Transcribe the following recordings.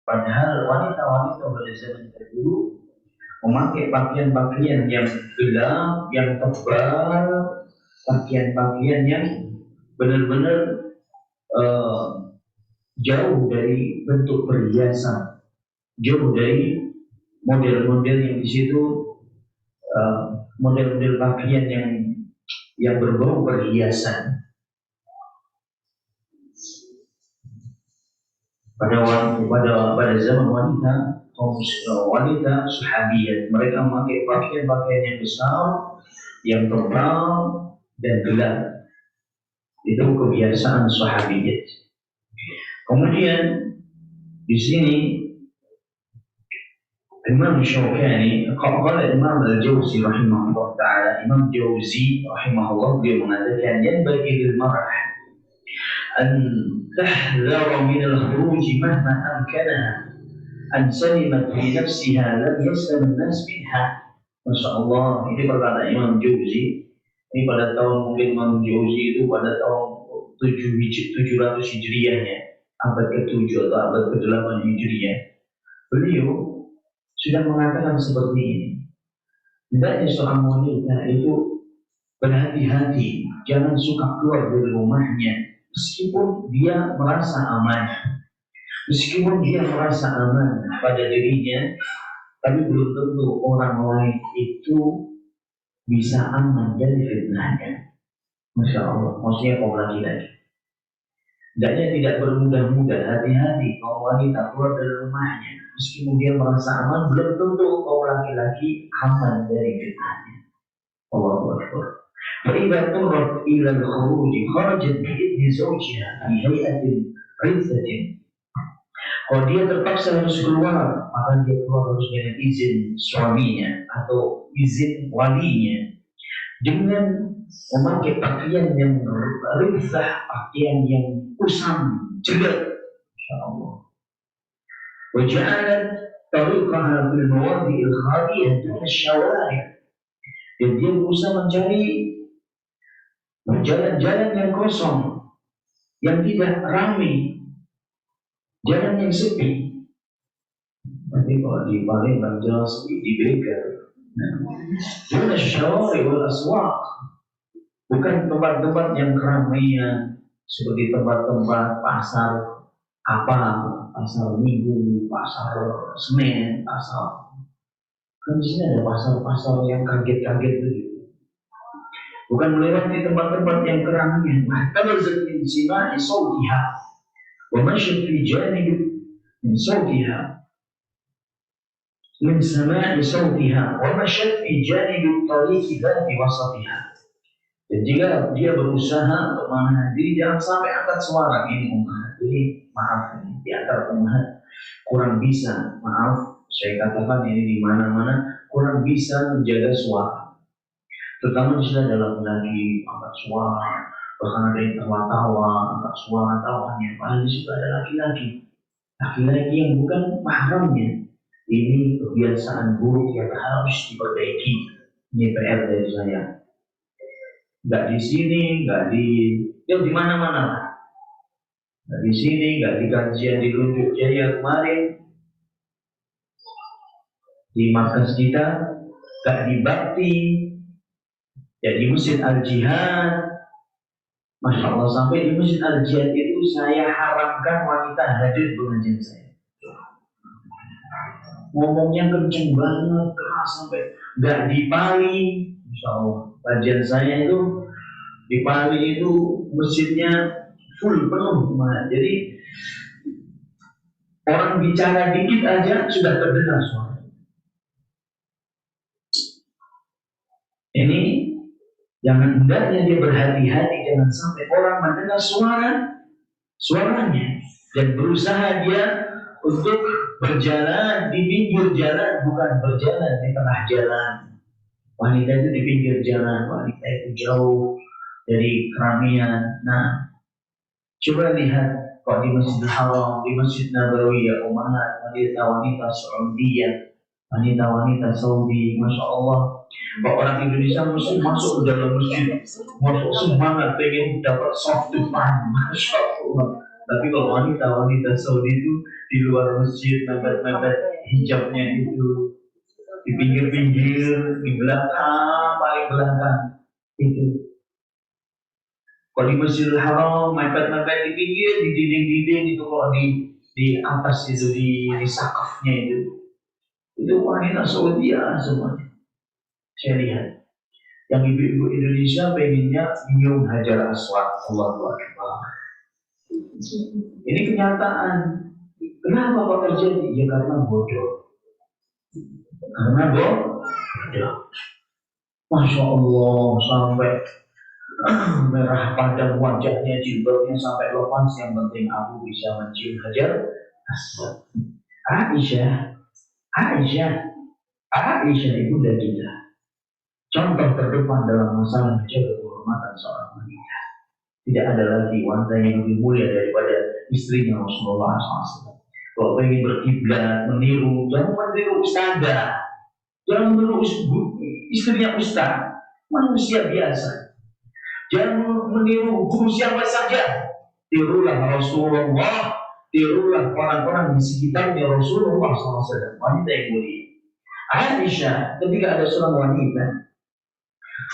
Padahal wanita-wanita pada zaman dahulu memakai pakaian-pakaian yang gelap, yang tebal, pakaian-pakaian yang benar-benar uh, jauh dari bentuk perhiasan, jauh dari model-model yang di situ, model-model pakaian yang berbau perhiasan. Pada zaman wanita, wanita sahabiyat, mereka memakai pakaian-pakaian yang besar, yang tebal dan gelap. Itu kebiasaan sahabiyat. Kemudian di sini Imam Syawkani, qala Imam Al-Jawzi rahimahullah taala, Imam Jawzi rahimahullah beliau mengatakan yang bagi lil mar'ah an tahdhara min al-khuruj mahma amkanaha an salimat fi nafsiha lam yaslam an-nas minha. Masya Allah, ini perkataan Imam Jawzi. Ini pada tahun, mungkin Imam Jawzi itu pada tahun 700 Hijriahnya, abad ke-7 atau abad ke-8 Hijriah. Beliau sudah mengatakan seperti ini. Hendaknya seorang wanita itu berhati-hati, jangan suka keluar dari rumahnya meskipun dia merasa aman. Meskipun dia merasa aman pada dirinya, tapi belum tentu orang lain itu bisa aman dari fitnahnya. Masya Allah, maksudnya kaum laki-laki. Hendaknya tidak bermudah-mudah, hati-hati kaum wanita keluar dari rumahnya. Meskipun dia merasa aman, belum tentu kaum laki-laki aman dari fitnahnya. Allahu Akbar. فإذا اضطرت إلى الخروج خرجت بإذن زوجها في هيئة عزة. Kalau dia terpaksa harus keluar, maka dia keluar harus dengan izin suaminya atau izin walinya, dengan memakai pakaian yang rizah, pakaian yang usam, jelek. Insyaallah. وجعلت طريقها في المواضع الخالية دون الشوارع. Dan dia berusaha mencari jalan-jalan yang kosong, yang tidak ramai, jalan yang sepi. Nanti kalau di Palembang jalan sepi, di Begal. Duna syawari wal aswaq, bukan tempat-tempat yang keramaian seperti tempat-tempat pasar apa, pasar Minggu, pasar Senin, pasar. Kan di sini ada pasar-pasar yang kaget-kaget begitu. Bukan melewati tempat-tempat yang keramaian. Mahtabazat min sima'i sawtiha wa masyad fi janib min sawtiha min sama'i sawtiha wa masyad fi janib tariqi dhati wasatiha. Dan jika dia berusaha untuk menahan diri, jangan sampai angkat suara. Ini ummahat, ini maaf, ini di antara ummahat kurang bisa, maaf saya katakan ini di mana-mana kurang bisa menjaga suara. Terutama di sini ada laki-laki angkat suara, bahkan ada yang tawa-tawa, angkat suara tawanya. Padahal di situ ada laki-laki yang bukan mahramnya. Ini kebiasaan buruk yang harus diperbaiki. Ini PR dari saya. Nggak di sini, nggak di mana-mana. Nggak di sini, nggak di kajian di Lunjuk Jaya kemarin, di markas kita, nggak di Bakti, ya di Masjid Al-Jihad. Masya Allah, sampai di Masjid Al-Jihad itu saya haramkan wanita hadir pengajian saya. Ngomongnya kenceng banget, keras sampai nggak dipali. Masya Allah, kajian saya itu di Pali itu masjidnya full penuh. Jadi orang bicara dikit aja sudah terdengar suara. Ini jangan, hendaknya dia berhati-hati jangan sampai orang mendengar suaranya dan berusaha dia untuk berjalan di pinggir jalan, bukan berjalan di tengah jalan. Wanita itu di pinggir jalan, wanita itu jauh dari keramaian. Nah, coba lihat kok di Masjidil Haram, di Masjid Nabawi, ya umat wanita-wanita Saudiyah, wanita-wanita Saudi, Masya Allah. Kok orang Indonesia mesti masuk ke dalam masjid, masuk semangat, pengen dapat soft depan, Masya Allah. Tapi kalau wanita Saudi itu di luar masjid, mepet-mepet hijabnya itu di pinggir-pinggir, di belakang, paling belakang itu. Kalau di Masjidil Haram, mepet-mepet di pinggir, di dinding-dinding itu, kalau di atas itu, di sakafnya itu wanita Saudi ya semuanya. Saya lihat. Yang ibu-ibu Indonesia pengennya minum Hajar Aswad. Allahu Akbar. Ini kenyataan. Kenapa kok terjadi? Ya karena bodoh. Karena bodoh. Masya Allah, sampai merah padam wajahnya, jilbabnya sampai lepas. Yang penting aku bisa mencium Hajar Aswad. Aisyah ibunda kita, contoh terdepan dalam masalah menjaga kehormatan seorang wanita. Tidak ada lagi wanita yang lebih mulia daripada istrinya Rasulullah SAW. Kalau ingin berkiblat, meniru, jangan meniru ustazah, jangan meniru istrinya ustaz, manusia biasa. Jangan meniru guru siapa saja. Tirulah Rasulullah, tirulah orang-orang di sekitarnya Rasulullah SAW. Wanita yang mulia. Aisyah, ketika ada seorang wanita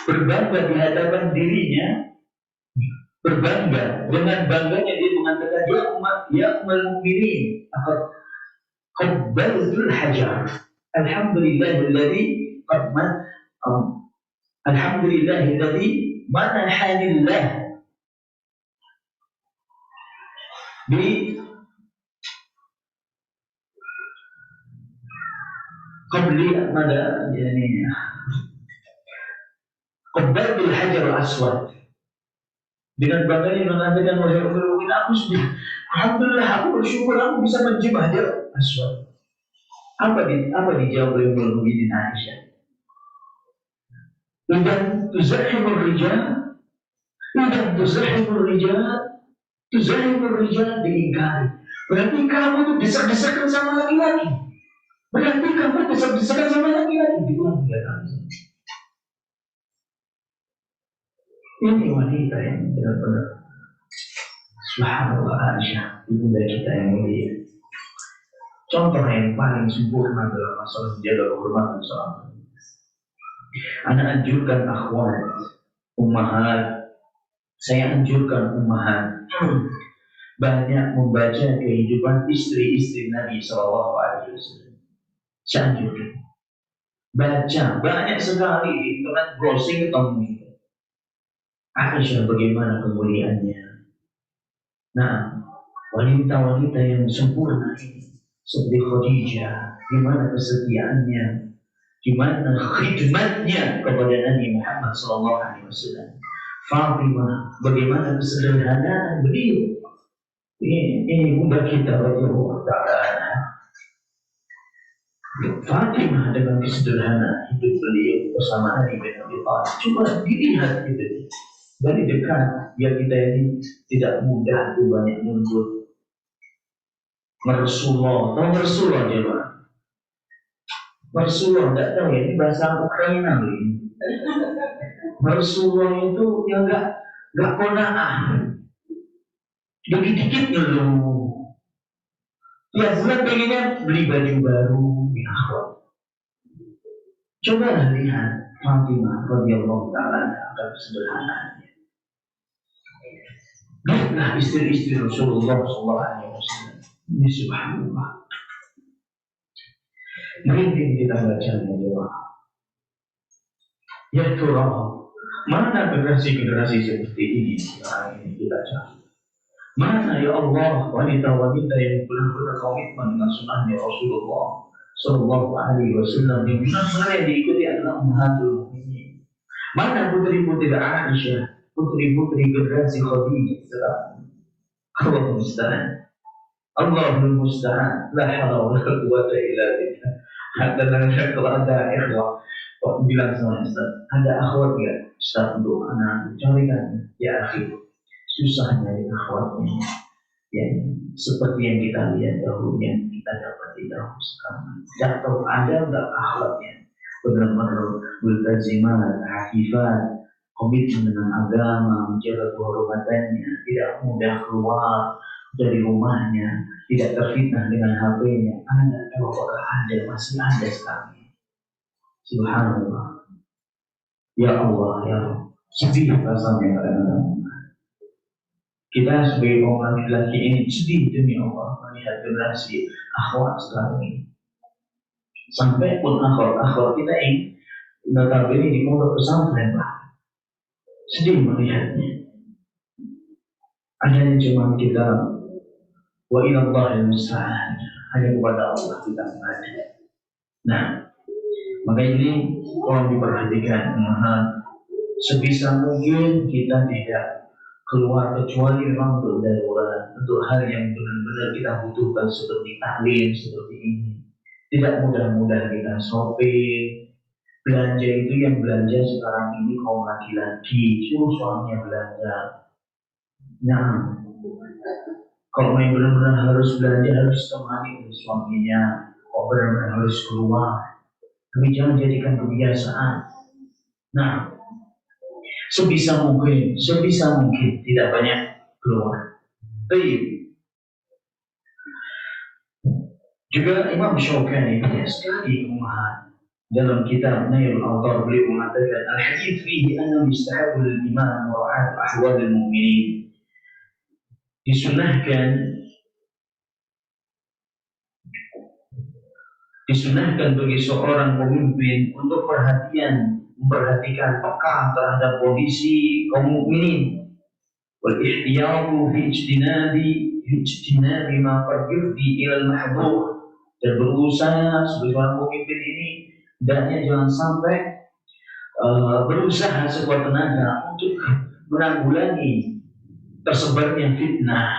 berbangga di hadapan dirinya, berbangga dengan bangganya dia mengatakan, ya ummul mukminin, qabbaltul hajar, alhamdulillahilladzi alhamdulillahilladzi manahanillah bi qabli mada yani qabbaltul hajar aswad. Dengan bangganya mengatakan, wahai ummul mukminin, aku sudah, alhamdulillah, aku bersyukur aku bisa mencium Hajar Aswad. Apa dijawab oleh ummul mukminin Aisyah? Idan tuzahimur rijal, tuzahimur rijal diingkari. Berarti kamu tuh desak-desakan sama laki-laki. Berarti kamu desak-desakan sama laki-laki. Diulang 3 kali. Ini wanita yang benar-benar subhanallah. Aisyah, ibunda kita yang mulia, contoh yang paling sempurna dalam masalah menjaga kehormatan seorang wanita. Anda anjurkan akhwat, ummahat, saya anjurkan ummahat banyak membaca kehidupan istri-istri Nabi SAW. Saya anjurkan baca banyak sekali di internet, browsing ketemu Aisyah bagaimana kemuliaannya. Nah, wanita-wanita yang sempurna ini seperti Khadijah, gimana kesetiaannya, gimana khidmatnya kepada Nabi Muhammad SAW. Fatimah, bagaimana kesederhanaan beliau. Ini bunda kita radhiyallahu ta'ala. Fatimah dengan kesederhanaan hidup beliau bersama Ali bin Abi Thalib. Coba dilihat itu dari dekat, biar kita ini tidak mudah tuh banyak menuntut. Rasulullah, tahu Rasulullah coba? Rasulullah, tidak tahu ya, ini bahasa Ukraina ini. Rasulullah itu yang nggak kona'ah, dikit-dikit ngeluh. Tiap bulan pengennya beli baju baru di akhwat. Coba lihat Fatimah radhiyallahu ta'ala akan kesederhanaannya. Lihatlah istri-istri Rasulullah SAW. Ini subhanallah. Merinding kita bacanya jemaah. Ya Tuhan, mana generasi-generasi seperti ini sekarang ini kita cari? Mana ya Allah wanita-wanita yang benar-benar komitmen dengan sunnahnya Rasulullah Sallallahu Alaihi Wasallam yang benar-benar yang diikuti adalah ummahatul mukminin. Mana putri-putri Aisyah, putri-putri generasi Khadijah sekarang? Allahul musta'an. Allahul musta'an. La haula wa la quwwata illa billah. Dan kalau ada ikhwah, kok bilang sama Ustaz, ada akhwat ya Ustaz untuk anak, carikan ya akhir. Susah nyari akhwatnya yang seperti yang kita lihat dahulu, yang kita dapat di dahulu sekarang. Tidak tahu ada nggak akhwatnya benar-benar multazimat, hafifat, komitmen dengan agama, menjaga kehormatannya, tidak mudah keluar, dari rumahnya, tidak terfitnah dengan HP-nya. Apakah ada, masih ada sekarang? Subhanallah. Ya Allah, ya Allah. Sedih rasanya kadang-kadang. Kita sebagai kaum laki-laki ini sedih demi Allah melihat generasi akhwat sekarang ini. Sampai pun akhwat kita ini notabene di pondok pesantren, Pak. Sedih melihatnya. Adanya cuma kita wa ilallahi musta'an, hanya kepada Allah kita mengadu. Nah, maka ini tolong diperhatikan, sebisa mungkin kita tidak keluar kecuali memang untuk darurat, untuk hal yang benar-benar kita butuhkan seperti taklim seperti ini. Tidak mudah-mudah kita shopping, belanja itu yang belanja sekarang ini kaum laki-laki, suruh suaminya belanja. Nah, kalau main benar-benar harus belanja harus temani suaminya, kok benar-benar harus keluar. Tapi jangan jadikan kebiasaan. Nah, sebisa mungkin tidak banyak keluar. Baik. Juga Imam Syaukani banyak sekali kemahan dalam kitab Nailul Awtar beliau mengatakan al-hadits fihi annahu yustahabbu lil-imam mura'at ahwal al-mu'minin. Disunahkan bagi seorang pemimpin untuk memperhatikan peka terhadap kondisi kaum mukminin. Wal ihtiyatu fi ijtinabi ma qad yufdi ila al-mahdhur, dan berusaha sebagai seorang pemimpin ini hendaknya jangan sampai berusaha sekuat tenaga untuk menanggulangi tersebarnya fitnah,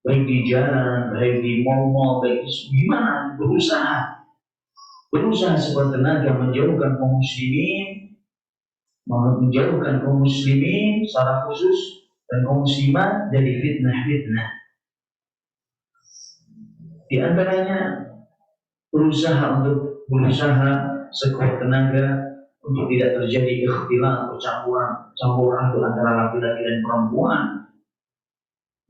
baik di jalan, baik di mal-mal, baik gimana, berusaha sekuat tenaga menjauhkan kaum muslimin secara khusus dan kaum muslimat dari fitnah-fitnah. Di antaranya berusaha sekuat tenaga untuk tidak terjadi ikhtilat atau campuran antara laki-laki dan perempuan,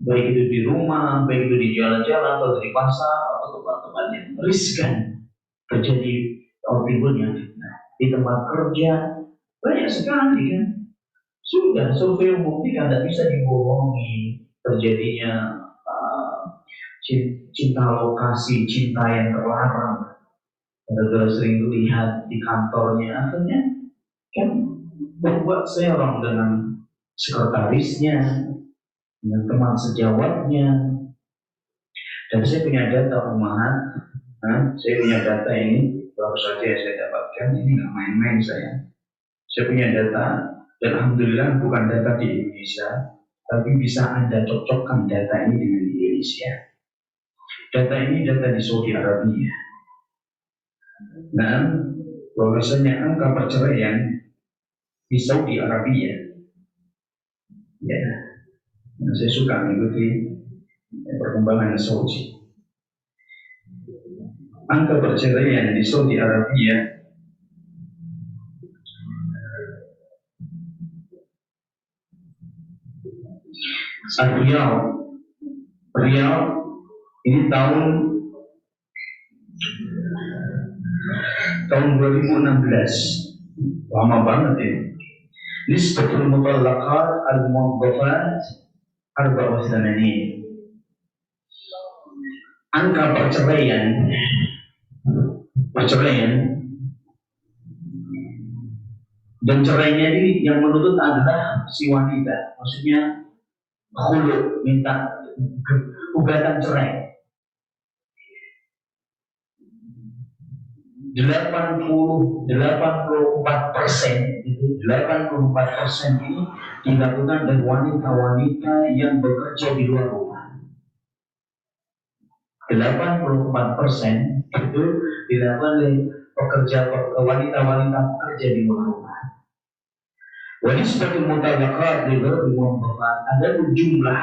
baik itu di rumah, baik itu di jalan-jalan atau di pasar atau tempat-tempat yang riskan terjadi timbulnya fitnah. Di tempat kerja banyak sekali kan. Sudah survei membuktikan tidak bisa dibohongi terjadinya cinta lokasi, cinta yang terlarang. Gara-gara sering lihat di kantornya, akhirnya kan berbuat serong dengan sekretarisnya, dengan teman sejawatnya. Dan saya punya data rumahan, saya punya data ini baru saja saya dapatkan, ini nggak main-main saya. Saya punya data, dan alhamdulillah bukan data di Indonesia, tapi bisa Anda cocokkan data ini dengan Indonesia. Data ini data di Saudi Arabia. Nah, bahwasanya angka perceraian di Saudi Arabia, ya, saya suka mengikuti perkembangan Saudi. Angka perceraian di Saudi Arabia Riyadh ini tahun 2016, lama banget ini. Nisbatul mutallaqat al-muwaddafat 84. Angka perceraian dan cerainya ini yang menuntut adalah si wanita, maksudnya khulu, minta gugatan cerai. 84% itu 84% ini dilakukan oleh wanita-wanita yang bekerja di luar rumah. 84% itu dilakukan oleh wanita-wanita bekerja di luar rumah. Wanisbatul mutallaqat li ghairi muwaffaqat, ada jumlah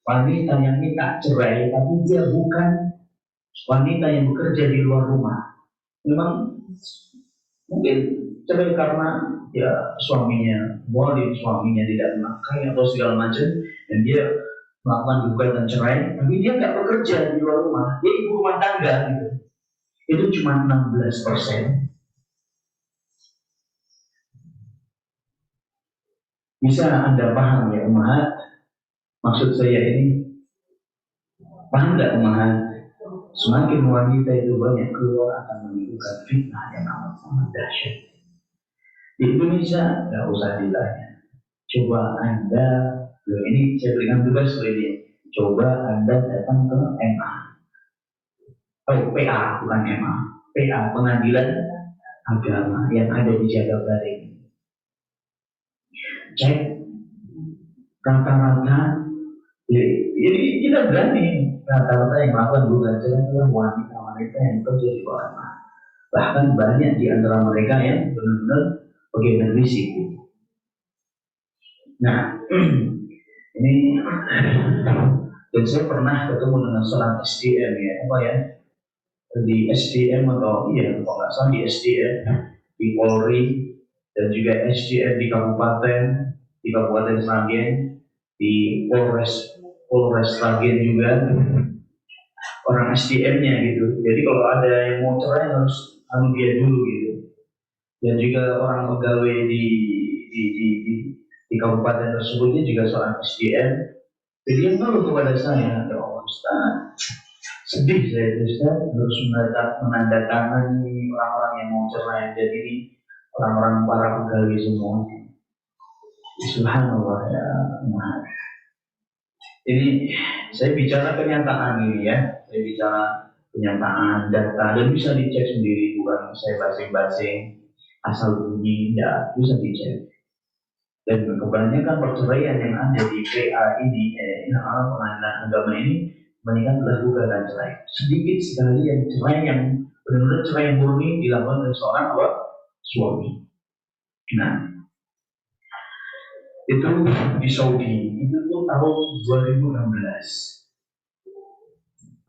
wanita yang minta cerai tapi dia bukan wanita yang bekerja di luar rumah. Memang mungkin cerai karena ya suaminya tidak menafkahi atau segala macam, dan dia melakukan gugatan cerai, tapi dia nggak bekerja di luar rumah, dia ibu rumah tangga gitu. Itu cuma 16%. Bisa Anda paham ya umat? Maksud saya ini, paham nggak umat? Semakin wanita itu banyak keluar akan menimbulkan fitnah yang amat dahsyat. Di Indonesia nggak usah ditanya. Coba Anda, ini saya berikan tugas ini. Coba Anda datang ke MA, PA bukan MA, PA Pengadilan Agama yang ada di Jagabaring. Cek rata-rata, ini kita berani rata-rata yang melakukan gugatan adalah wanita-wanita yang bekerja di luar rumah. Bahkan banyak di antara mereka yang benar-benar pegawai negeri sipil. Nah, ini dan saya pernah ketemu dengan seorang SDM ya, apa ya, di SDM atau iya, kalau nggak salah di SDM di Polri dan juga SDM di Kabupaten Sragen, di Polres Sragen juga orang SDM-nya gitu. Jadi kalau ada yang mau cerai harus dia dulu gitu. Dan juga orang pegawai di, di, di, di kabupaten tersebutnya juga seorang SDM. Jadi yang tahu kepada saya, ya Allah Ustaz, sedih saya Ustaz harus menandatangani orang-orang yang mau cerai. Jadi ini orang-orang para pegawai semua. Subhanallah ya. Ini saya bicara kenyataan ini ya, saya bicara kenyataan data dan bisa dicek sendiri, bukan saya basing-basing asal bunyi, ya bisa dicek. Dan kebanyakan perceraian yang ada di PA ini, pengadilan agama ini, meningkat adalah gugatan cerai. Sedikit sekali yang cerai yang benar-benar cerai yang murni dilakukan oleh seorang suami. Nah, itu di Saudi itu pun tahun 2016.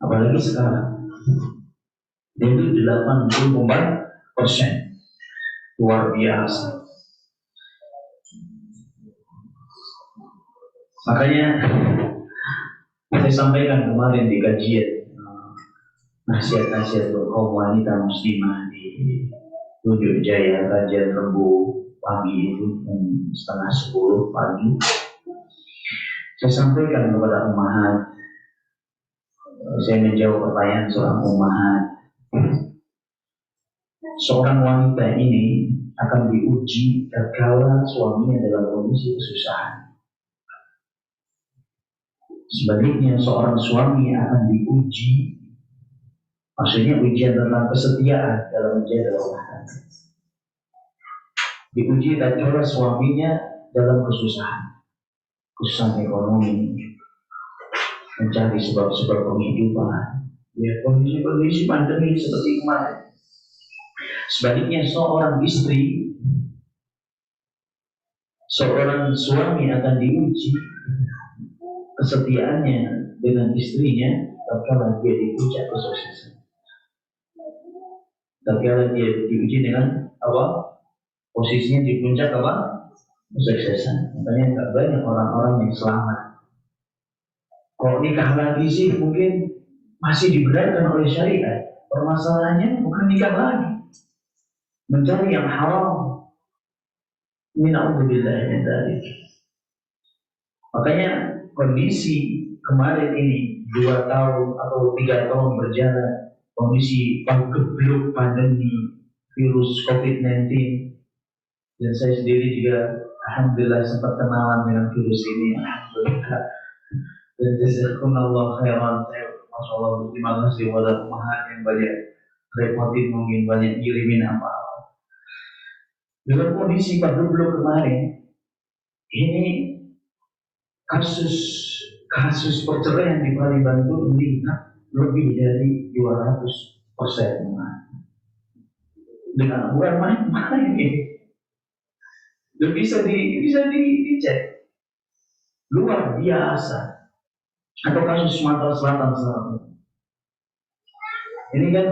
Apalagi sekarang itu 84%, luar biasa. Makanya saya sampaikan kemarin di kajian nasihat-nasihat untuk kaum wanita muslimah di Tunjuk Jaya, kajian Rebu pagi itu 9:30 pagi. Saya sampaikan kepada ummahat, saya menjawab pertanyaan seorang ummahat. Seorang wanita ini akan diuji tatkala suaminya dalam kondisi kesusahan. Sebaliknya seorang suami akan diuji, maksudnya ujian tentang kesetiaan dalam menjaga rumah tangga. Diuji tatkala suaminya dalam kesusahan ekonomi, mencari sebab-sebab penghidupan, ya kondisi pandemi seperti kemarin. Sebaliknya seorang suami akan diuji kesetiaannya dengan istrinya tatkala dia di puncak kesuksesan. Tatkala dia diuji dengan apa? Posisinya di puncak apa? Kesuksesan. Makanya nggak banyak orang-orang yang selamat. Kalau nikah lagi sih mungkin masih dibenarkan oleh syariat. Permasalahannya bukan nikah lagi, mencari yang haram. Mina'udzubillah min dzalik. Makanya kondisi kemarin ini 2 tahun atau 3 tahun berjalan, kondisi panggebluk pandemi virus COVID-19, dan saya sendiri juga alhamdulillah sempat kenalan dengan virus ini, alhamdulillah. Dan jazakumullah khairan, saya masya Allah terima kasih kepada umat yang banyak repotin, mungkin banyak ngirimin apa. Dengan kondisi panggebluk kemarin ini, kasus perceraian di Palembang itu meningkat lebih dari 200%. Dengan bukan main-main ini. Dan bisa dicek. Luar biasa. Atau kasus Sumatera Selatan selama. Ini kan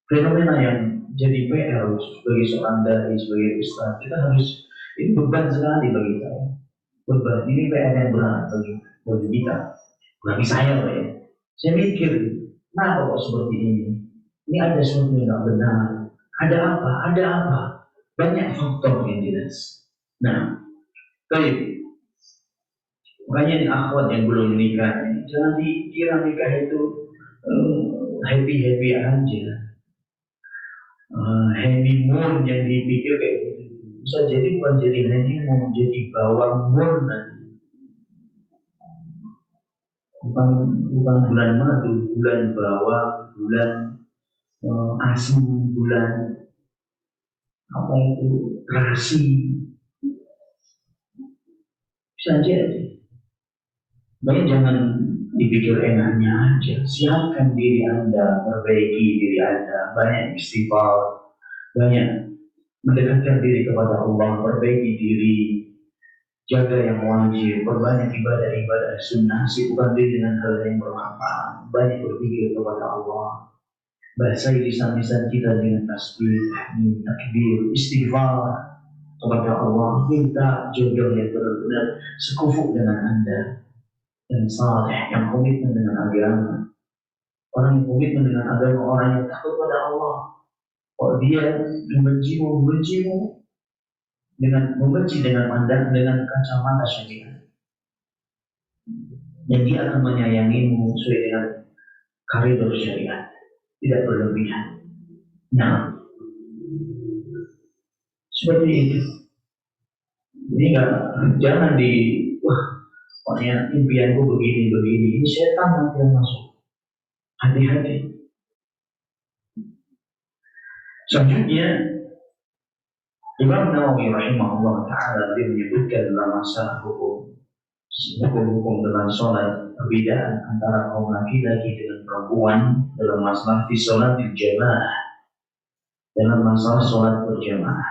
fenomena yang jadi PR bagi seorang dai, sebagai ustaz. Kita harus, ini beban sekali bagi saya. Khutbah ini PR yang berat bagi kita, bagi saya Pak ya. Saya mikir, kenapa kok seperti ini? Ini ada sesuatu yang tidak benar. Ada apa? Ada apa? Banyak faktor yang jelas. Nah, baik. Makanya ini akhwat yang belum menikah, jangan dikira nikah itu happy aja. Honeymoon yang dipikir kayak gitu bisa jadi bukan jadi honeymoon, jadi bawang moon nanti. Bukan bulan madu, bulan bawang, bulan asam, bulan apa itu terasi, bisa jadi. Makanya jangan dipikir enaknya aja, siapkan diri Anda, perbaiki diri Anda, banyak istighfar, banyak mendekatkan diri kepada Allah, perbaiki diri, jaga yang wajib, perbanyak ibadah-ibadah sunnah, sibukkan diri dengan hal yang bermanfaat, banyak berpikir kepada Allah, basahi lisan-lisan kita dengan tasbih, tahmid, takbir, istighfar kepada Allah, minta jodoh yang benar-benar sekufu dengan Anda, dan saleh yang komitmen dengan agama. Orang yang komitmen dengan agama, orang yang takut pada Allah. Kalau dia membencimu dengan membenci dengan pandang dengan kacamata syariat, dan dia akan menyayangimu sesuai dengan koridor syariat, tidak berlebihan. Nah, seperti itu. Jadi jangan pokoknya impianku begini, ini setan nanti yang masuk. Hati-hati. Selanjutnya, Imam Nawawi rahimahullah ta'ala dia menyebutkan dalam masalah hukum dalam sholat, perbedaan antara kaum laki-laki dengan perempuan dalam masalah di sholat berjamaah, dalam masalah sholat berjamaah.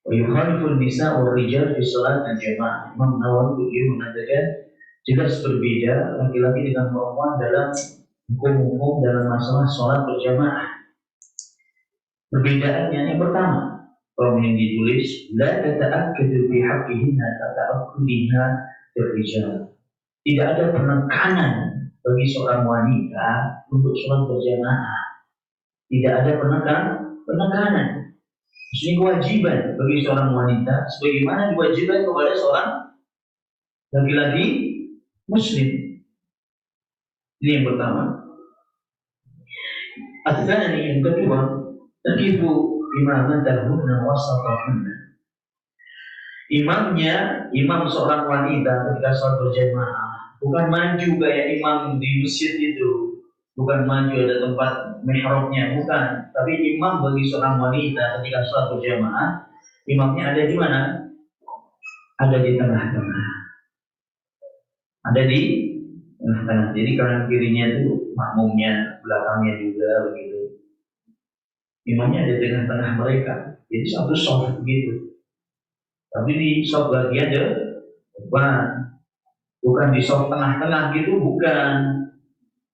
Wa yukhalifun nisa wal rijal fi sholat berjamaah. Imam Nawawi dia mengatakan jelas berbeda laki-laki dengan perempuan dalam hukum-hukum dalam masalah sholat berjamaah. Perbedaannya yang pertama, yang ditulis la tata'akkadu bi haqqihinna tata'akkudiha rijal. Tidak ada penekanan bagi seorang wanita untuk sholat berjamaah. Tidak ada penekanan. Ini kewajiban bagi seorang wanita sebagaimana diwajibkan kepada seorang laki-laki muslim. Ini yang pertama. Al-thani, yang kedua, takifu imamatahunna wasatahunna. Imam seorang wanita ketika sholat berjamaah bukan maju kayak imam di masjid itu, bukan maju ada tempat mihrabnya, bukan. Tapi imam bagi seorang wanita ketika sholat berjamaah, imamnya ada di mana? Ada di tengah-tengah. Ada di tengah-tengah. Jadi kanan kirinya itu makmumnya, belakangnya juga begitu. Imamnya ada di tengah-tengah mereka. Jadi satu soft begitu. Tapi di soft bagian depan, bukan di soft tengah-tengah gitu, bukan.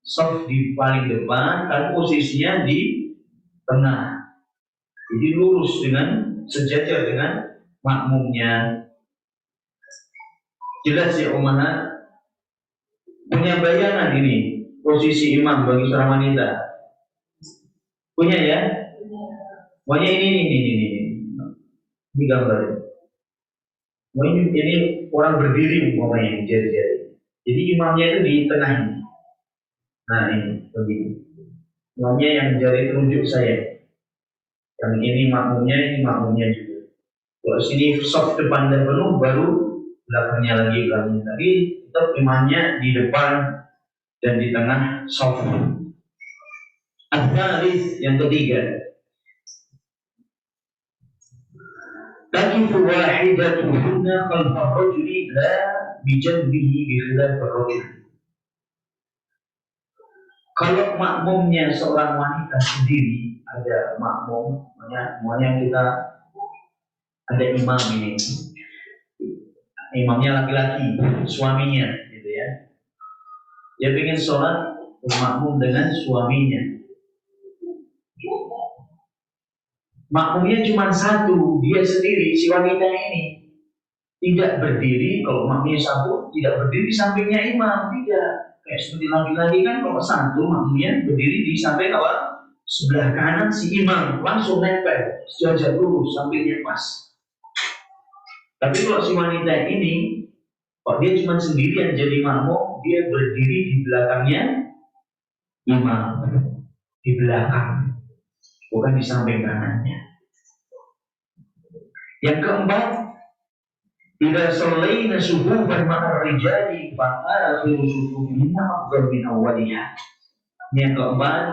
Soft di paling depan, tapi posisinya di tengah. Jadi lurus dengan sejajar dengan makmumnya. Jelas ya umahat? Punya bayangan ini posisi imam bagi seorang wanita? Punya ya? Pokoknya ini gambar. Ini orang berdiri umpamanya jari-jari. Jadi imamnya itu di tengah ini. Nah ini begini. Imamnya yang jari telunjuk saya. Yang ini makmumnya juga. Kalau sini soft depan dan penuh, baru belakangnya lagi. Tapi tetap imamnya di depan dan di tengah soft. Al-thalits, yang ketiga, takifu wahidatuhunna khalfa rajuli la bijanbihi bi khilaf ar-rajul. Kalau makmumnya seorang wanita sendiri, ada makmum, semuanya kita ada imam ini. Imamnya laki-laki, suaminya gitu ya. Dia ingin sholat bermakmum dengan suaminya. Makmumnya cuma satu, dia sendiri, si wanita ini. Tidak berdiri, kalau makmumnya satu, tidak berdiri di sampingnya imam, tidak. Kayak seperti lagi-lagi kan kalau satu makmumnya berdiri di samping apa? Sebelah kanan si imam, langsung nempel, sejajar lurus, sampingnya pas. Tapi kalau si wanita ini, kalau dia cuma sendirian jadi makmum, dia berdiri di belakangnya imam, di belakang, bukan di samping kanannya. Yang keempat, idza shallaina shuhufan ma'ar rijali fa akhiru shuhufihinna afdal min awwaliha. Yang keempat,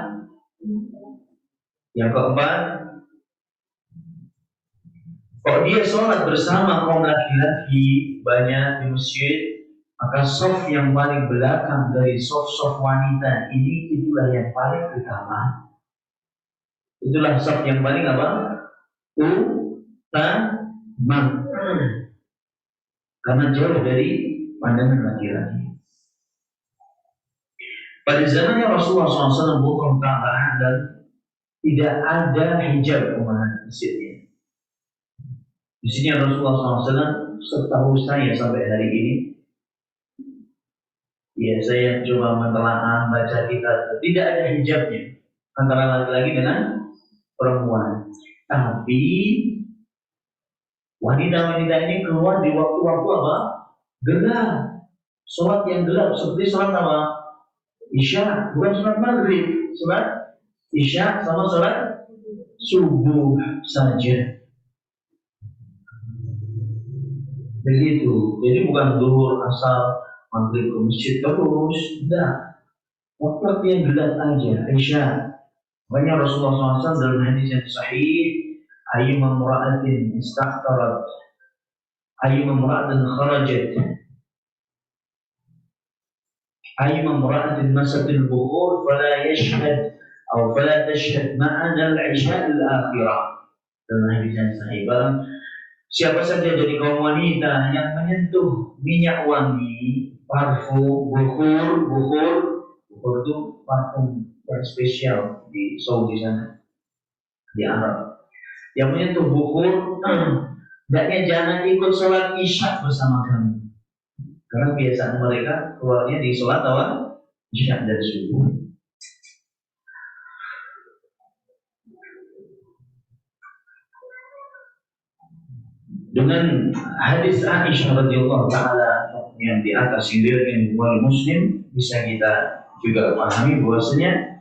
kalau dia sholat bersama kaum laki-laki banyak di masjid, maka sof yang paling belakang dari sof-sof wanita ini itulah yang paling utama. Itulah sof yang paling apa? Utama. Karena jauh dari pandangan laki-laki. Pada zamannya Rasulullah SAW bukan Ka'bah dan tidak ada hijab pemahaman masjidnya. Di sini Rasulullah SAW setahu saya sampai hari ini, ya saya coba mentelaah baca kitab, tidak ada hijabnya antara laki-laki dengan perempuan. Tapi wanita-wanita ini keluar di waktu-waktu apa? Gelap. Sholat yang gelap seperti sholat apa? Isya, bukan sholat maghrib, sholat Isya sama sholat subuh saja. Begitu. Jadi bukan zuhur asar maghrib ke masjid terus, tidak. Waktu yang gelap aja, Isya. Banyak Rasulullah SAW dalam hadis yang sahih, ayyuma imra'atin istaqtarat, ayyuma imra'atin kharajat, ayyuma imra'atin masatil bukhur fala yashhad atau fala tashhad ma'ana al-isya al-akhirah. Dalam hadis yang sahih, barang siapa saja dari kaum wanita yang menyentuh minyak wangi, parfum, bukhur itu parfum yang spesial di Saudi sana, di Arab. Yang menyentuh bukhur, hendaknya jangan ikut sholat isya bersama kami. Karena biasaan mereka keluarnya di sholat awal isya dan subuh. Dengan hadis Aisyah radhiyallahu taala yang di atas diriwayatkan oleh Muslim, bisa kita juga pahami bahwasanya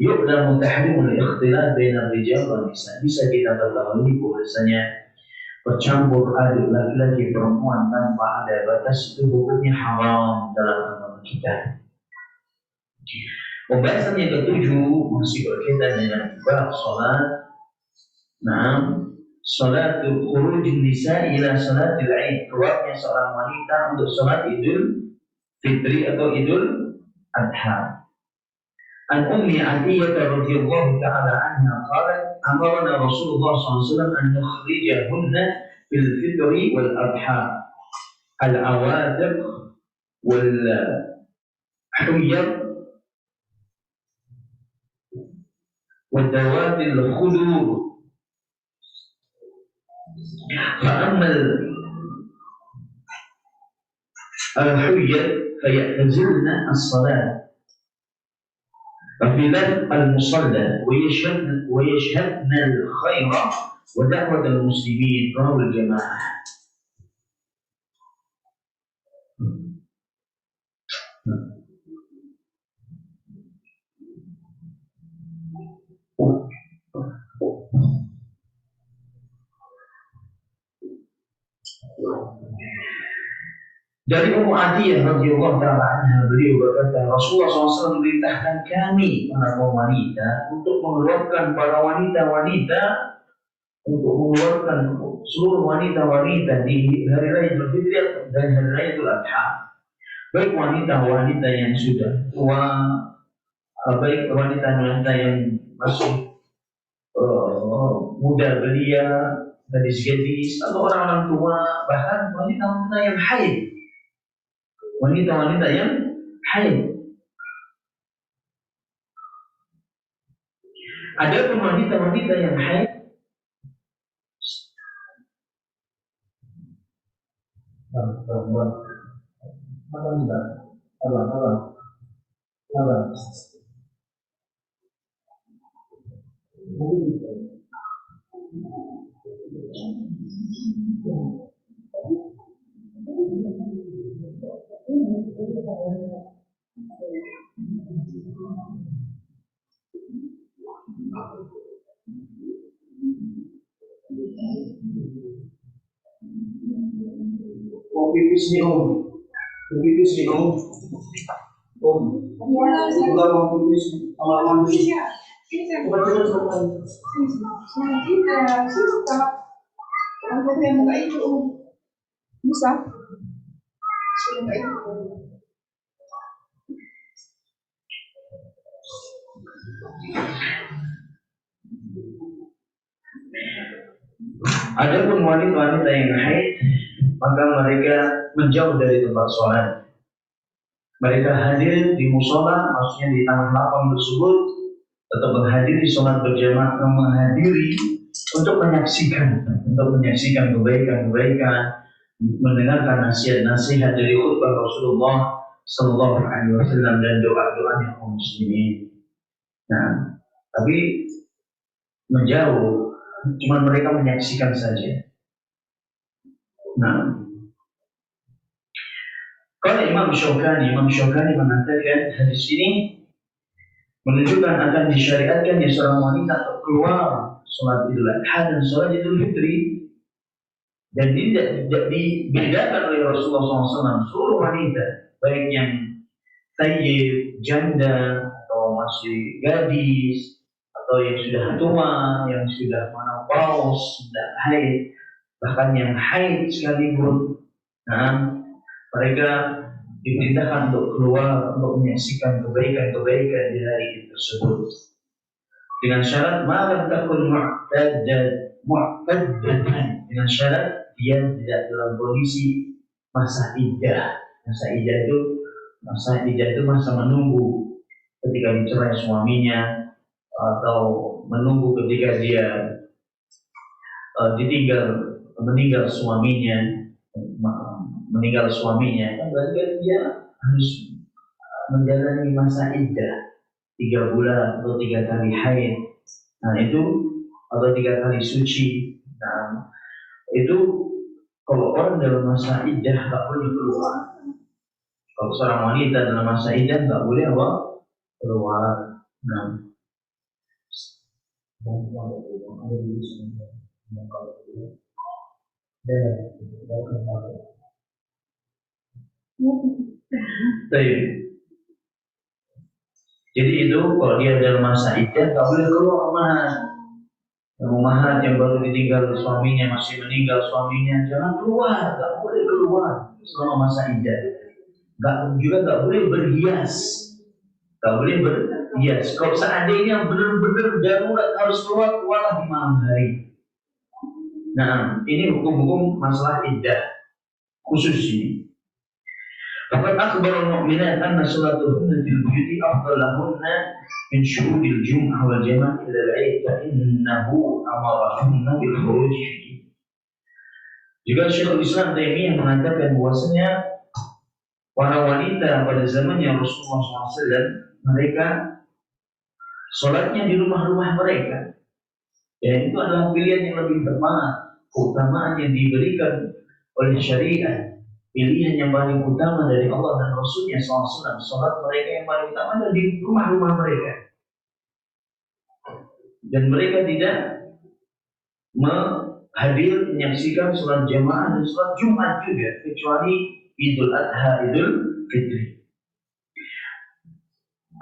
yu'lamu tahrimul ikhtilat baina rijal wa nisa. Bisa kita ketahui bahwasanya bercampur aduk laki-laki perempuan tanpa ada batas itu hukumnya haram dalam agama kita. Pembahasan yang ketujuh masih berkaitan dengan bab salat. Nah, salat khuruj nisa ila salatil Aid, keluarnya seorang wanita untuk salat Idul Fitri atau Idul Adha. An Ummi Atiyah radhiyallahu taala anha qalat amarna Rasulullah SAW an nukhrijahunna fil fitri wal adha al awadiq wal huyar wal dawatil khudur. فأما الحجة فيعتزلن الصلاة وفي لفظ المصلى ويشهدن الخير ودعوة المسلمين رواه الجماعة. Dari Ummu Atiyah radhiyallahu taala anha, beliau berkata, Rasulullah SAW memerintahkan kami para kaum wanita untuk mengeluarkan para wanita-wanita, untuk mengeluarkan seluruh wanita-wanita di hari raya Idul Fitri dan hari raya Idul Adha. Baik wanita-wanita yang sudah tua, baik wanita-wanita yang masih muda belia, gadis-gadis, atau orang-orang tua, bahkan wanita-wanita yang haid. Wanita-wanita yang haid. Ada pun wanita-wanita yang haid Kopi sini om, kopi sini om, om. Enggak mau kopi sama mandi. Bisa. Adapun wanita-wanita yang haid, maka mereka menjauh dari tempat sholat. Mereka hadir di musola, maksudnya di tanah lapang tersebut, tetap menghadiri sholat berjamaah, menghadiri untuk menyaksikan kebaikan-kebaikan, mendengarkan nasihat-nasihat dari khutbah Rasulullah Sallallahu Alaihi Wasallam dan doa-doanya kaum muslimin. Nah, tapi menjauh, cuma mereka menyaksikan saja. Nah, kalau Imam Syukani mengatakan hadis ini menunjukkan akan disyariatkannya seorang wanita untuk keluar sholat Idul Adha dan sholat Idul Fitri, dan tidak dibedakan oleh Rasulullah SAW seluruh wanita, baik yang tayyib, janda, atau masih gadis, atau yang sudah tua, yang sudah menopause, sudah haid, bahkan yang haid sekalipun. Nah, mereka diperintahkan untuk keluar untuk menyaksikan kebaikan-kebaikan di hari tersebut, dengan syarat malam takun mu'taddatan, dengan syarat dia tidak dalam kondisi masa iddah. Masa iddah itu masa menunggu ketika dicerai suaminya, atau menunggu ketika dia meninggal suaminya, kan berarti dia harus menjalani masa iddah 3 bulan atau 3 kali haid. Nah itu, atau 3 kali suci. Nah itu kalau orang dalam masa iddah nggak boleh keluar. Kalau seorang wanita dalam masa iddah nggak boleh keluar. Nah, jadi itu kalau dia dalam masa iddah nggak boleh keluar rumah yang baru ditinggal suaminya, masih meninggal suaminya, jangan keluar, nggak boleh keluar selama masa iddah. Nggak boleh berhias, Kalau seandainya benar-benar darurat harus keluarlah di malam hari. Nah, ini hukum-hukum masalah iddah khusus ini. Faqad akhbara al-mu'minat anna salatuhunna fil buyuti afdal lahunna min syuhudil jum'ah wal jama'ah ila al-'id fa innahu amarahunna bil khuruj fihi. Juga Syekhul Islam Taimiyah mengatakan bahwasanya para wanita pada zamannya Rasulullah SAW, mereka sholatnya di rumah-rumah mereka, dan itu adalah pilihan yang lebih tepat, keutamaan yang diberikan oleh syariat, pilihan yang paling utama dari Allah dan Rasulnya SAW. Sholat mereka yang paling utama adalah di rumah-rumah mereka, dan mereka tidak menyaksikan sholat jamaah dan sholat Jumat juga, kecuali Idul Adha, Idul Fitri.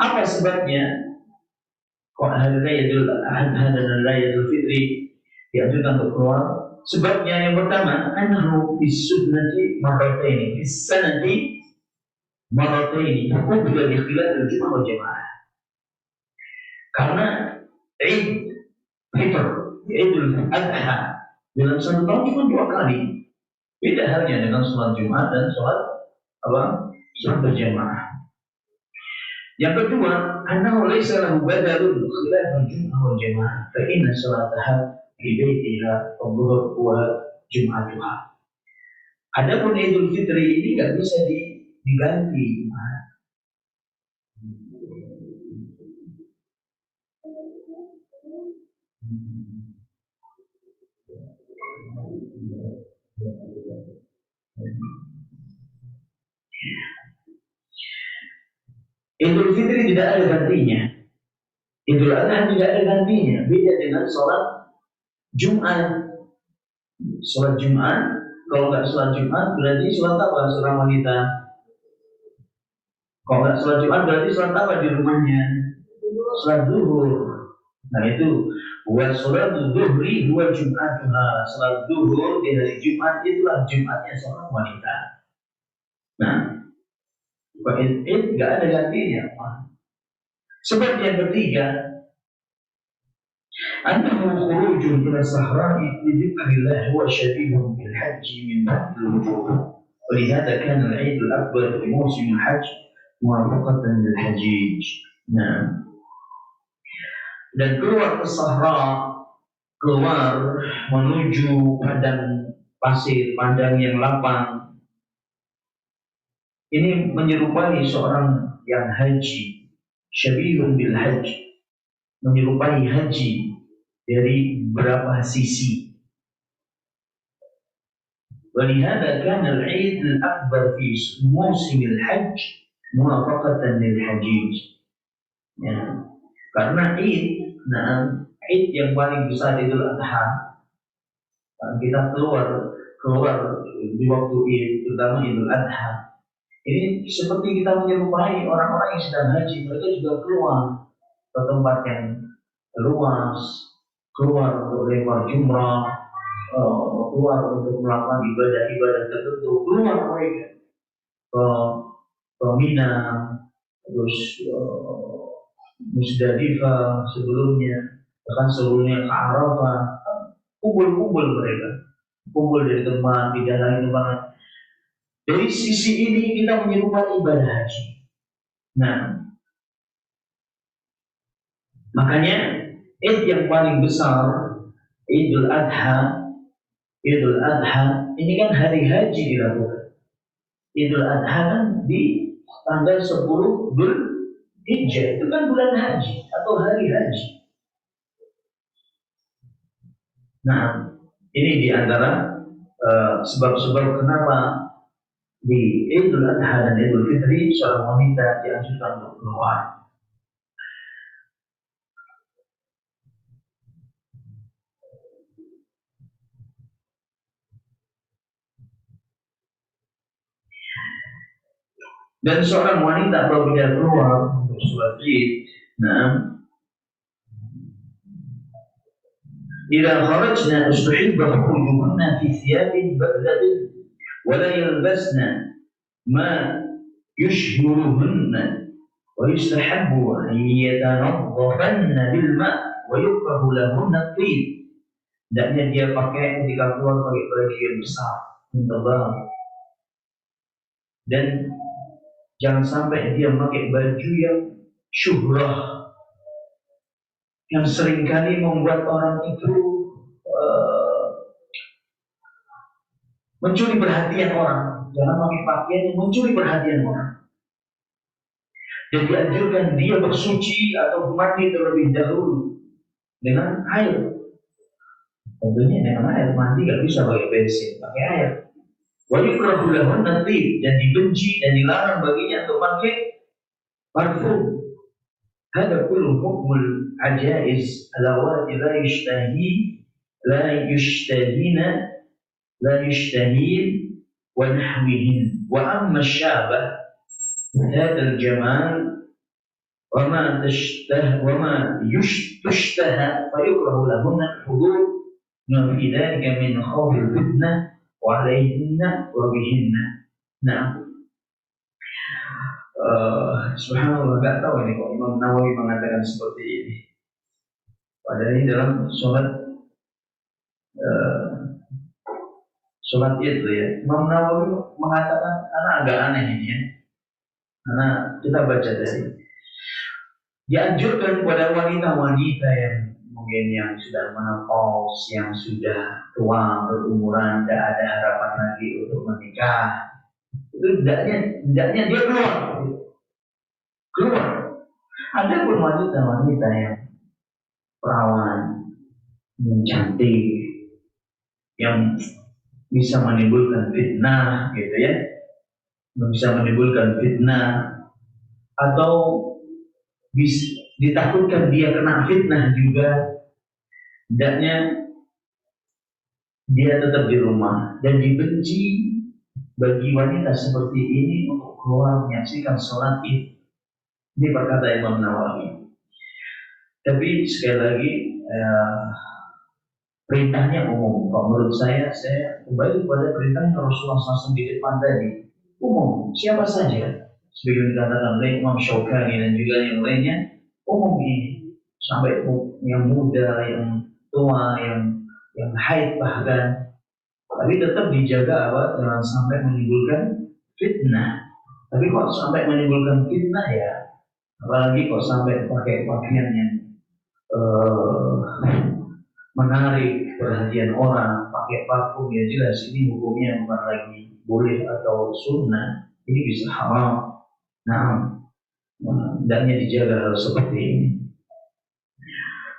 Apa sebabnya kok hari raya Idul Adha dan hari raya Idul Fitri dianjurkan untuk keluar? Sebabnya yang pertama, annahu fis-sunnati marrataini, fis-sanati marrataini, qabla ikhtilaf al-jum'ah wal jamaah. Karena Id Fitr, Idul Adha dalam satu tahun cuma 2 kali. Beda halnya dengan sholat Jumat dan sholat berjamaah. Yang kedua, annahu laysa lahu badalun khilaf al-jum'ah wal jamaah, fa inna salataha fi baitiha adh-dhuhr wa jum'atuha. Adapun Idul Fitri ini nggak bisa diganti. Idul Fitri tidak ada gantinya. Idul Adha tidak ada gantinya. Beda dengan sholat Jumat. Sholat Jumat, kalau nggak sholat Jumat berarti sholat apa seorang wanita? Kalau nggak sholat Jumat berarti sholat apa di rumahnya? Sholat zuhur. Nah itu buat sholat zuhri dua Jumat. Nah, sholat zuhur di hari Jumat itulah Jumatnya seorang wanita. Nah, Id nggak ada gantinya. Sebab yang ketiga, أنه خروج إلى الصحراء لذكر الله هو شبيه بالحج من بعد الوجوب ولهذا كان العيد الأكبر في موسم الحج موافقة للحجيج. نعم. Dan keluar ke Sahra, keluar menuju padang pasir, padang yang lapang. Ini menyerupai seorang yang haji, syabihun bil haji, menyerupai haji dari berapa sisi. ولهذا كان العيد الأكبر في موسم الحج موافقة للحجيج. Ya, karena Id yang paling besar Idul Adha, kita keluar di waktu Id, terutama Idul Adha. Ini seperti kita menyerupai orang-orang yang sedang haji, mereka juga keluar ke tempat yang luas, keluar untuk lempar jumrah, keluar untuk melakukan ibadah-ibadah tertentu, keluar mereka ke Mina, terus Musdalifah sebelumnya, bahkan sebelumnya ke Arafah, kumpul mereka, kumpul dari tempat di dalam tempat. Dari sisi ini kita menyerupai ibadah haji. Nah, makanya Id yang paling besar, Idul Adha ini kan hari haji dilakukan. Idul Adha kan di tanggal 10 Dhul Hijjah, itu kan bulan haji atau hari haji. Nah, ini di antara sebab-sebab kenapa di Idul Adha dan Idul Fitri seorang wanita dianjurkan untuk keluar. Dan seorang wanita apabila keluar untuk sholat Id, إذا خرجنا استحب خروجهن في ثياب بردة ولا يلبسن ما يشهرهن ويستحب أن يتنظفن بالماء ويكره لهن الطيب. Hendaknya dia pakai ketika keluar pakai baju yang besar, tebal, dan jangan sampai dia pakai baju yang syuhrah, yang seringkali membuat orang itu mencuri perhatian orang. Jangan pakai pakaian yang mencuri perhatian orang. Dan dianjurkan dia bersuci atau mandi terlebih dahulu dengan air. Tentunya dengan air, mandi gak bisa pakai bensin, pakai air. Wajiblah lahun nanti, dan dibenci dan dilarang baginya untuk pakai parfum. Hada kullu hukmul ajaiz alawati la yushtahin wa nahwihin. Wa amma syabah hadal jamal وما يشتهى فيكره لهن الحضور ما في ذلك من خوف الفتنة وعليهن وبهن. Nah, subhanallah, nggak tahu ini kok Imam Nawawi mengatakan seperti ini. Padahal ini dalam sholat Id ya. Imam Nawawi mengatakan, karena agak aneh ini ya. Karena kita baca dari dianjurkan kepada wanita-wanita yang mungkin yang sudah menopause, yang sudah tua berumuran, tidak ada harapan lagi untuk menikah, itu hendaknya dia keluar. Ada pun wanita-wanita yang perawan, yang cantik, yang bisa menimbulkan fitnah, gitu ya, bisa menimbulkan fitnah, atau ditakutkan dia kena fitnah juga, hendaknya dia tetap di rumah. Dan dibenci bagi wanita seperti ini untuk keluar menyaksikan sholat Id. Ini berkata Imam Nawawi. Tapi sekali lagi perintahnya umum. Kalau menurut saya kembali kepada perintah Rasulullah SAW di depan tadi, umum, siapa saja. Sebagai dikatakan oleh Imam Syaukani dan juga yang lainnya, umum ini sampai yang muda, yang tua, yang haid bahkan. Tapi tetap dijaga apa? Jangan sampai menimbulkan fitnah. Tapi kalau sampai menimbulkan fitnah ya, apalagi kalau sampai pakai pakaian yang menarik perhatian orang, pakai parfum, ya jelas ini hukumnya bukan lagi boleh atau sunnah, ini bisa haram. Nah, hendaknya dijaga hal seperti ini.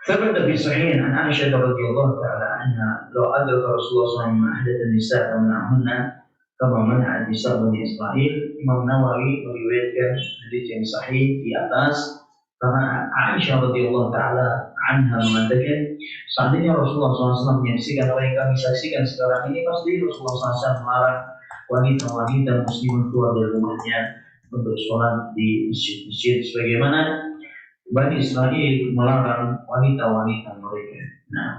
ثبت في صحيح عن عائشة رضي الله تعالى عنها لو أدرك رسول الله صلى الله عليه وسلم أحدث النساء فمنعهن كما منع النساء بني إسرائيل. Imam Nawawi meriwayatkan hadis yang sahih di atas karena Aisyah radhiyallahu taala anha mengatakan, seandainya Rasulullah SAW menyaksikan apa yang kami saksikan sekarang ini, pasti Rasulullah SAW melarang wanita-wanita muslimah keluar dari rumahnya untuk sholat di masjid-masjid sebagaimana Bani Israel melarang wanita-wanita mereka. Nah,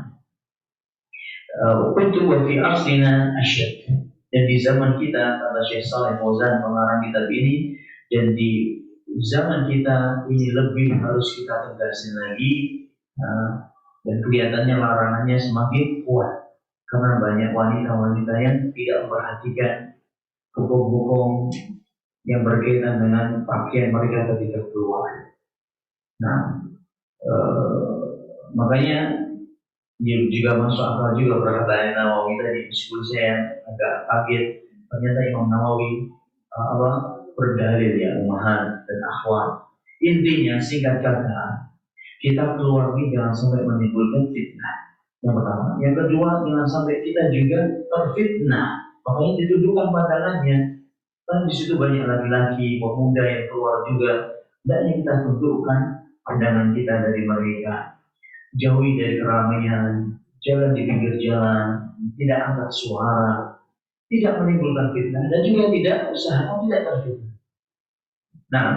untuk fi aslina asyad. Dan di zaman kita, kata Syekh Shalih Fauzan melarang kitab ini, dan di zaman kita ini lebih harus kita tegasin lagi, dan kelihatannya larangannya semakin kuat karena banyak wanita-wanita yang tidak memperhatikan hukum-hukum yang berkaitan dengan pakaian mereka ketika keluar. Nah, makanya juga masuk akal juga perkataan Nawawi tadi. Meskipun saya agak kaget, ternyata Imam Nawawi berdalil ya umahat dan akhwat. Intinya singkat kata, kita keluar ini jangan sampai menimbulkan fitnah. Yang pertama, yang kedua jangan sampai kita juga terfitnah. Makanya dituduhkan pandangannya. Kan di situ banyak laki-laki, pemuda yang keluar juga. Dan kita tunjukkan pandangan kita dari mereka. Jauhi dari keramaian, jalan di pinggir jalan, tidak angkat suara, tidak menimbulkan fitnah, dan juga tidak usahakan tidak terfitnah. Nah,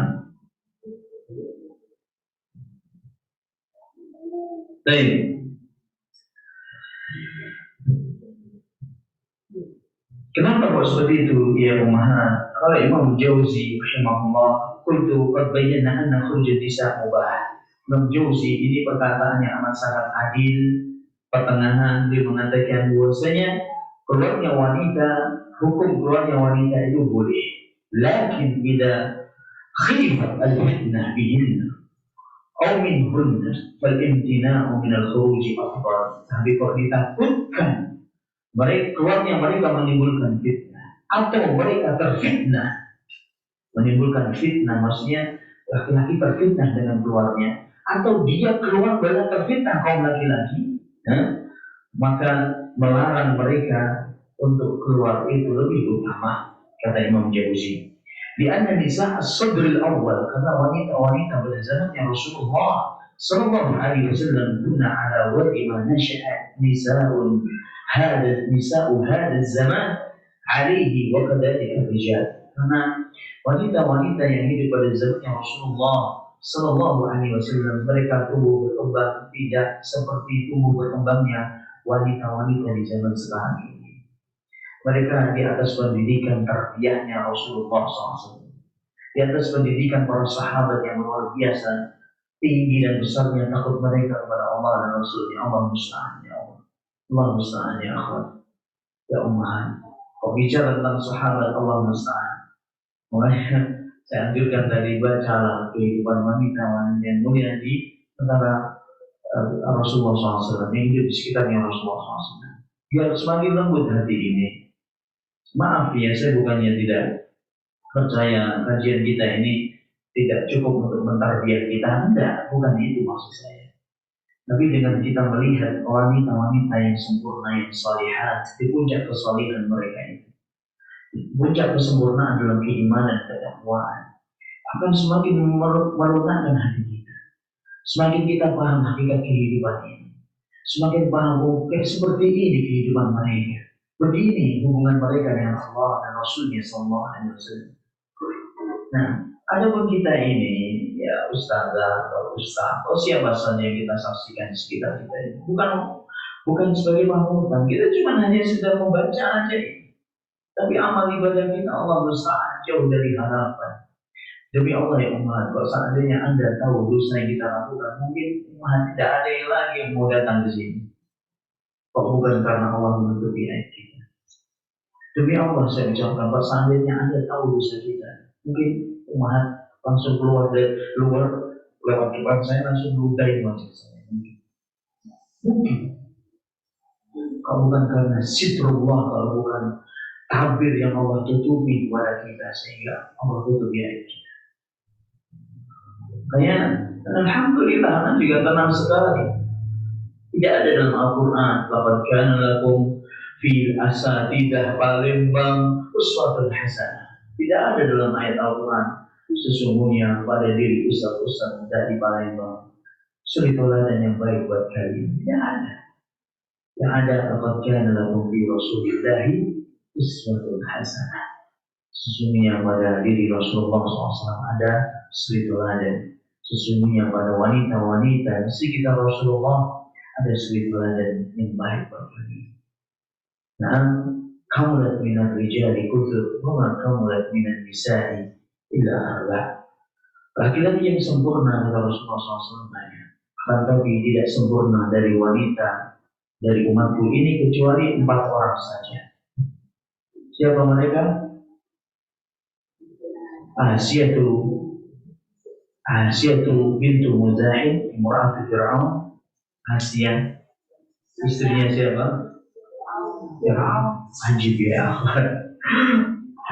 baik. Kenapa kok seperti itu? Ya Ummahat, kalau Imam Jauzi rahimahullah, qultu qad bayyana anna khuruj nisa mubah. Imam Jauzi ini perkataan yang amat sangat adil, pertengahan. Dia mengatakan bahwasanya keluarnya wanita, hukum keluarnya wanita itu boleh. Lakin idza khifat al-fitnah bihinna aw minhunna fal imtina'u min al-khuruj afdal. Tapi kalau ditakutkan keluarnya mereka menimbulkan fitnah atau mereka terfitnah, menimbulkan fitnah maksudnya laki-laki terfitnah dengan keluarnya, atau dia keluar dengan terfitnah kaum laki-laki, maka melarang mereka untuk keluar itu lebih utama, kata Imam Jauzi. Di anna nisa as-sadr al-awwal, karena wanita-wanita pada zamannya Rasulullah sallallahu alaihi wasallam kunna ala wadi ma nasha'a nisa'un nisa'u hadha zaman alaihi wa kadhalika rijal. Karena wanita-wanita yang hidup pada zamannya Rasulullah sallallahu alaihi wasallam, mereka tumbuh berkembang tidak seperti tumbuh berkembangnya wanita-wanita di zaman sekarang ini. Mereka di atas pendidikan tarbiyahnya Rasulullah SAW, di atas pendidikan para sahabat yang luar biasa tinggi dan besarnya takut mereka kepada Allah dan Rasulnya. Allah musta'an ya Allah, Allah musta'an ya akhwat ya ummahat. Kalau bicara tentang sahabat, Allah musta'an. Makanya saya anjurkan tadi, bacalah kehidupan wanita yang mulia di antara Rasulullah SAW, yang hidup di sekitarnya Rasulullah SAW, biar semakin lembut hati ini. Maaf ya, saya bukannya tidak percaya kajian kita ini tidak cukup untuk mentarbiyah kita, enggak, bukan itu maksud saya. Tapi dengan kita melihat wanita-wanita yang sempurna, yang salihat, di puncak kesalihan mereka itu, puncak kesempurnaan dalam keimanan dan ketakwaan, akan semakin melunakkan hati kita. Semakin kita paham hakikat kehidupan ini, semakin paham seperti ini kehidupan mereka, begini hubungan mereka dengan Allah dan Rasulnya Sallallahu Alaihi Wasallam. Nah, adapun kita ini, ya ustazah atau ustaz atau siapa saja yang kita saksikan di sekitar kita ini, bukan sebagai panutan, kita cuma hanya sedang membaca aja. Tapi amal ibadah kita Allah besar jauh dari harapan. Demi Allah ya umat, kalau seandainya Anda tahu dosa yang kita lakukan, mungkin umat tidak ada yang lagi yang mau datang ke sini. Kok bukan karena Allah menutupi aib kita. Demi Allah saya ucapkan, kalau seandainya Anda tahu dosa kita, mungkin umat langsung keluar lewat depan saya, langsung meludahi wajah saya. Mungkin. Kalau bukan karena sitrullah, kalau bukan tabir yang Allah tutupi kepada kita, sehingga Allah tutupi aib kita. Makanya alhamdulillah anak juga tenang sekali. Tidak ada dalam Al-Quran laqad kana lakum fil asatidah Palembang uswatun hasanah. Tidak ada dalam ayat Al-Quran sesungguhnya pada diri ustaz-ustaz muda di Palembang suri teladan yang baik buat kalian. Tidak ada. Yang ada laqad kana lakum fi rasulillahi uswatun hasanah. Sesungguhnya pada diri Rasulullah SAW ada suri teladan. Sesungguhnya pada wanita-wanita di sekitar Rasulullah ada suri teladan yang baik buat kalian. Nah, kamulat minar rijali kuthur, wa kamulat minan nisa'i illa arba'. Laki-laki yang sempurna kata Rasulullah SAW banyak, akan tapi tidak sempurna dari wanita dari umatku ini kecuali 4 orang saja. Siapa mereka? Asyatu bintu Muzahid, imra'atu Fir'aun. Asyah, istrinya siapa? Fir'aun. Ajib ya akhwan.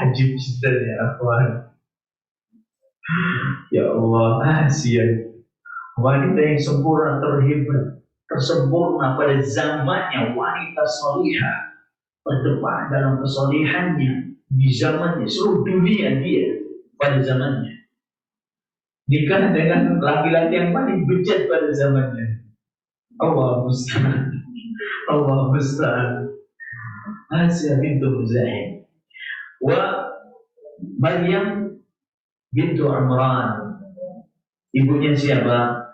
Ajib jiddan ya akhwan. Ya Allah, Asyah, wanita yang sempurna, terhebat, tersempurna pada zamannya, wanita salihah, terdepan dalam kesalihannya di zamannya, seluruh dunia dia pada zamannya. Nikah dengan laki-laki yang paling bejat pada zamannya. Allah musta'an. Allah musta'an. Asyah bintu Muzahid wa Maryam bintu Imran. Ibunya siapa?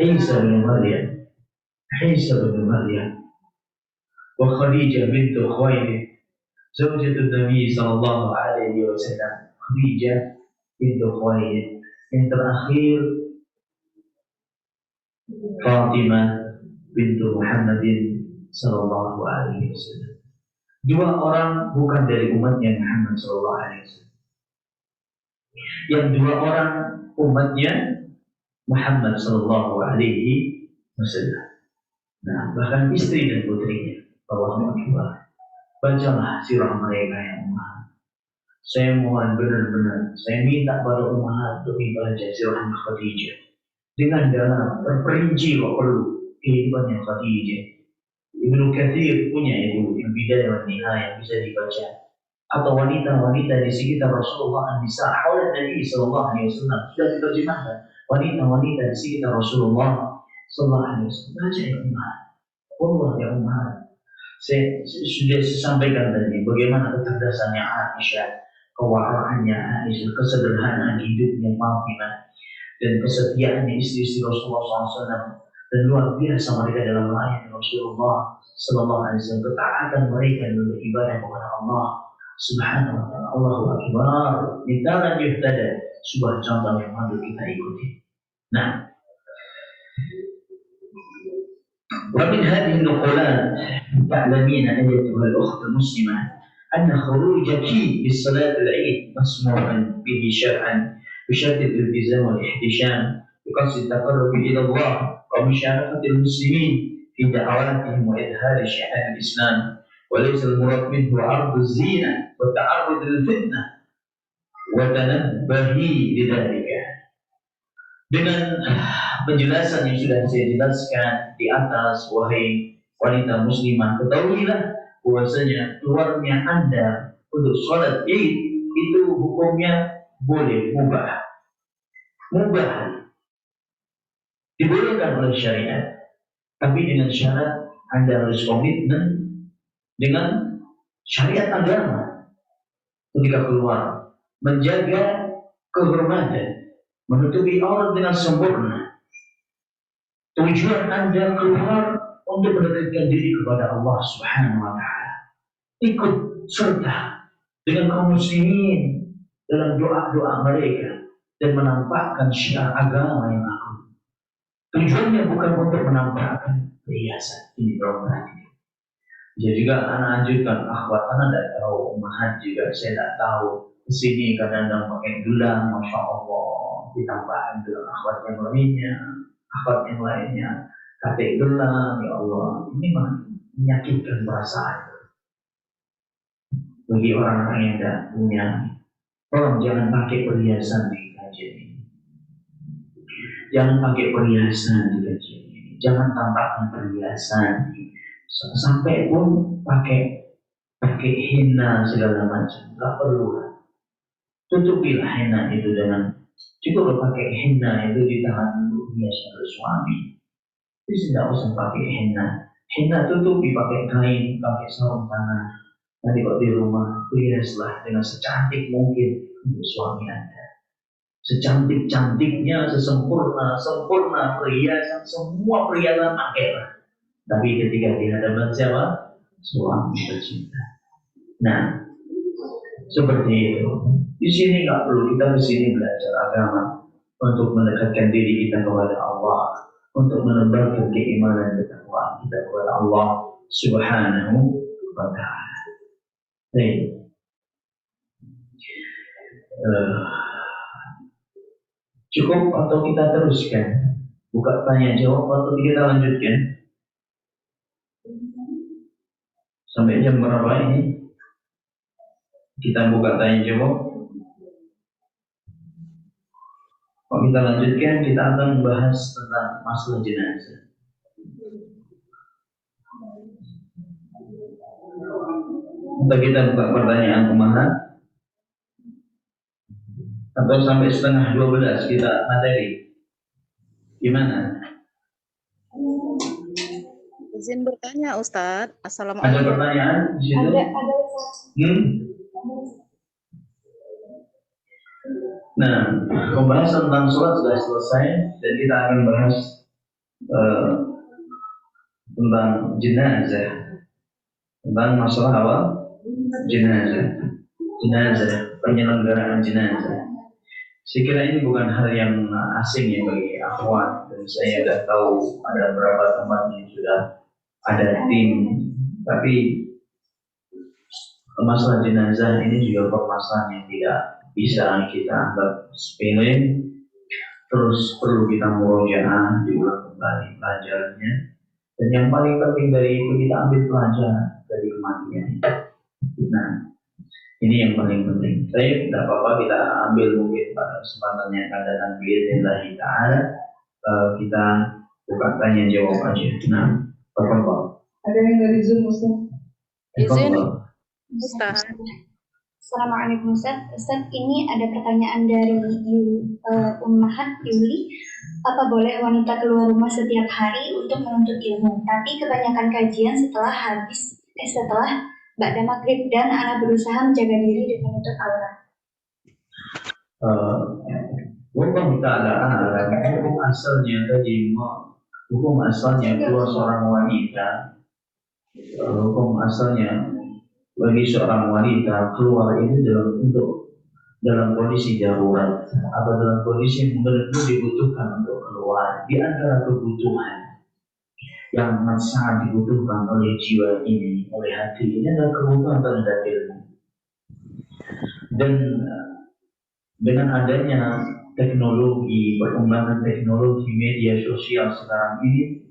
Isa bin Maryam. Isa bin Maryam. Wa Khadijah bintu Khuwailid, zaujatun Nabi sallallahu alaihi wasallam. Khadijah bintu Khuwailid. Yang terakhir Fatimah bintu Muhammadin sallallahu alaihi wasallam. 2 orang bukan dari umatnya Muhammad sallallahu alaihi wasallam. Yang 2 orang umatnya Muhammad sallallahu alaihi wasallam. Nah, bahkan istri dan putrinya. Allahu Akbar. Bacalah sirah mereka yang ummahat. Saya mohon benar-benar, saya minta pada ummahat untuk dibaca sirahnya Khadijah dengan dalam, terperinci kalau perlu kehidupannya Khadijah. Ibnu Katsir punya itu yang Bidayah wa Nihayah, bisa dibaca. Atau wanita-wanita di sekitar Rasulullah, An-Nisa haulat Nabi sallallahu alaihi wasallam, sudah diterjemahkan. Wanita-wanita di sekitar Rasulullah sallallahu alaihi wasallam. Baca ya ummahat. Allah ya ummahat. Saya sudah sampaikan tadi bagaimana kecerdasannya Aisyah, kewaraannya Aisyah, kesederhanaan hidupnya Fatimah, dan kesetiaannya istri-istri Rasulullah SAW, dan luar biasa mereka dalam melayani Rasulullah Sallallahu Alaihi Wasallam, ketaatan mereka dalam beribadah kepada Allah Subhanahu Wa Taala. Allahu Akbar. Mitalan yuhtada, sebuah contoh yang harus kita ikuti. Nah, ومن هذه النقولات تعلمين أيتها الأخت المسلمة أن خروجك لصلاة العيد مسموح به شرعا بشرط الالتزام والاحتشام بقصد التقرب إلى الله ومشاركة المسلمين في دعواتهم وإظهار شعائر الإسلام، وليس المراد منه عرض الزينة والتعرض للفتنة وتنبهي لذلك. Dengan penjelasan yang sudah saya jelaskan di atas, wahai wanita muslimah, ketahuilah bahwasanya keluarnya Anda untuk sholat Id itu hukumnya boleh, mubah, dibolehkan oleh syariat, tapi dengan syarat Anda harus komitmen dengan syariat agama ketika keluar, menjaga kehormatan, menutupi aurat dengan sempurna. Tujuan Anda keluar untuk mendekatkan diri kepada Allah Subhanahu wa Ta'ala. Ikut serta dengan kaum muslimin dalam doa-doa mereka dan menampakkan syiar agama yang agung. Tujuannya bukan untuk menampakkan perhiasan. Ini berarti. Jadi juga anak anjurkan, akhwat anak tidak tahu, umahat juga saya tidak tahu. Kesini kadang-kadang pakai gelang, masya Allah, ditampakkan gelang akhwat yang lainnya, katik gelang, ya Allah, ini menyakitkan perasaan bagi orang-orang yang tidak punya. Tolong jangan pakai perhiasan di kajian ini. Jangan pakai perhiasan di kajian ini. Jangan tampakkan perhiasan. Sampai pun pakai henna segala macam, nggak perlu. Tutupilah henna itu dengan cukup pakai henna itu di tangan hias oleh suami. Jadi tidak usah pakai henna. Henna tutupi pakai kain, pakai sarung tangan. Nanti kalau di rumah hiaslah dengan secantik mungkin untuk suami Anda. Secantik-cantiknya, sempurna perhiasan, semua perhiasan pakailah. Tapi ketika di hadapan siapa? Suami tercinta. Nah, seperti itu. Di sini nggak perlu, kita di sini belajar agama untuk mendekatkan diri kita kepada Allah, untuk menebarkan keimanan dan ketakwaan kita kepada Allah Subhanahu wa Ta'ala. Baik. Cukup atau kita teruskan? Buka tanya jawab atau kita lanjutkan? Sampai jam berapa ini? Kita buka tanya jawab. Kalau kita lanjutkan, kita akan membahas tentang masalah jenazah. Untuk kita buka pertanyaan kemana? Atau sampai setengah 12 kita materi? Gimana? Izin bertanya Ustadz. Assalamualaikum. Ada pertanyaan di situ? Ada. Nah, pembahasan tentang sholat sudah selesai dan kita akan bahas tentang jenazah, tentang masalah apa? Jenazah, penyelenggaraan jenazah. Saya kira ini bukan hal yang asing ya bagi akhwat, dan saya sudah tahu ada beberapa tempat yang sudah ada tim, tapi masalah jenazah ini juga permasalahan yang tidak bisa kita anggap sepele. Terus perlu kita murojaah, diulang kembali pelajarannya, dan yang paling penting dari itu kita ambil pelajaran dari kematian. Nah, ini yang paling penting. Saya tidak apa-apa kita ambil mungkin pada kesempatan yang akan datang biidznillah ta'ala. Kita buka tanya jawab aja. Nah, apa-apa. Ada yang dari Zoom, Ustaz? Izin Ustaz. Assalamualaikum Ustaz. Ustaz, ini ada pertanyaan dari Ummahat Yuli. Apa boleh wanita keluar rumah setiap hari untuk menuntut ilmu? Tapi kebanyakan kajian setelah ba'da maghrib dan anak berusaha menjaga diri dengan menutup aurat. Hukum asalnya keluar seorang wanita. Hukum asalnya bagi seorang wanita keluar ini dalam kondisi darurat atau dalam kondisi yang benar-benar dibutuhkan untuk keluar. Di antara kebutuhan yang sangat dibutuhkan oleh jiwa ini, oleh hati ini adalah kebutuhan terhadap ilmu. Dan dengan adanya teknologi, perkembangan teknologi media sosial sekarang ini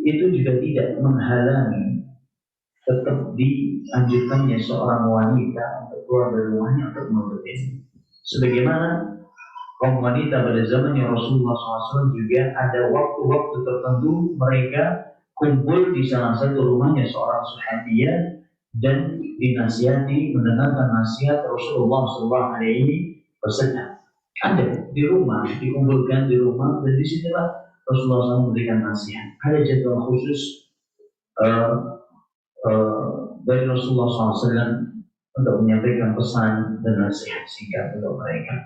itu juga tidak menghalangi tetap dianjurkannya seorang wanita untuk keluar dari rumahnya untuk menuntut ilmu. Sebagaimana kaum wanita pada zamannya Rasulullah SAW juga ada waktu-waktu tertentu mereka kumpul di salah satu rumahnya seorang sahabiah dan dinasihati, mendengarkan nasihat Rasulullah SAW. Ada di rumah, dikumpulkan di rumah, dan disitulah Rasulullah SAW memberikan nasihat. Ada jadwal khusus dari Rasulullah SAW untuk menyampaikan pesan dan nasihat singkat untuk mereka.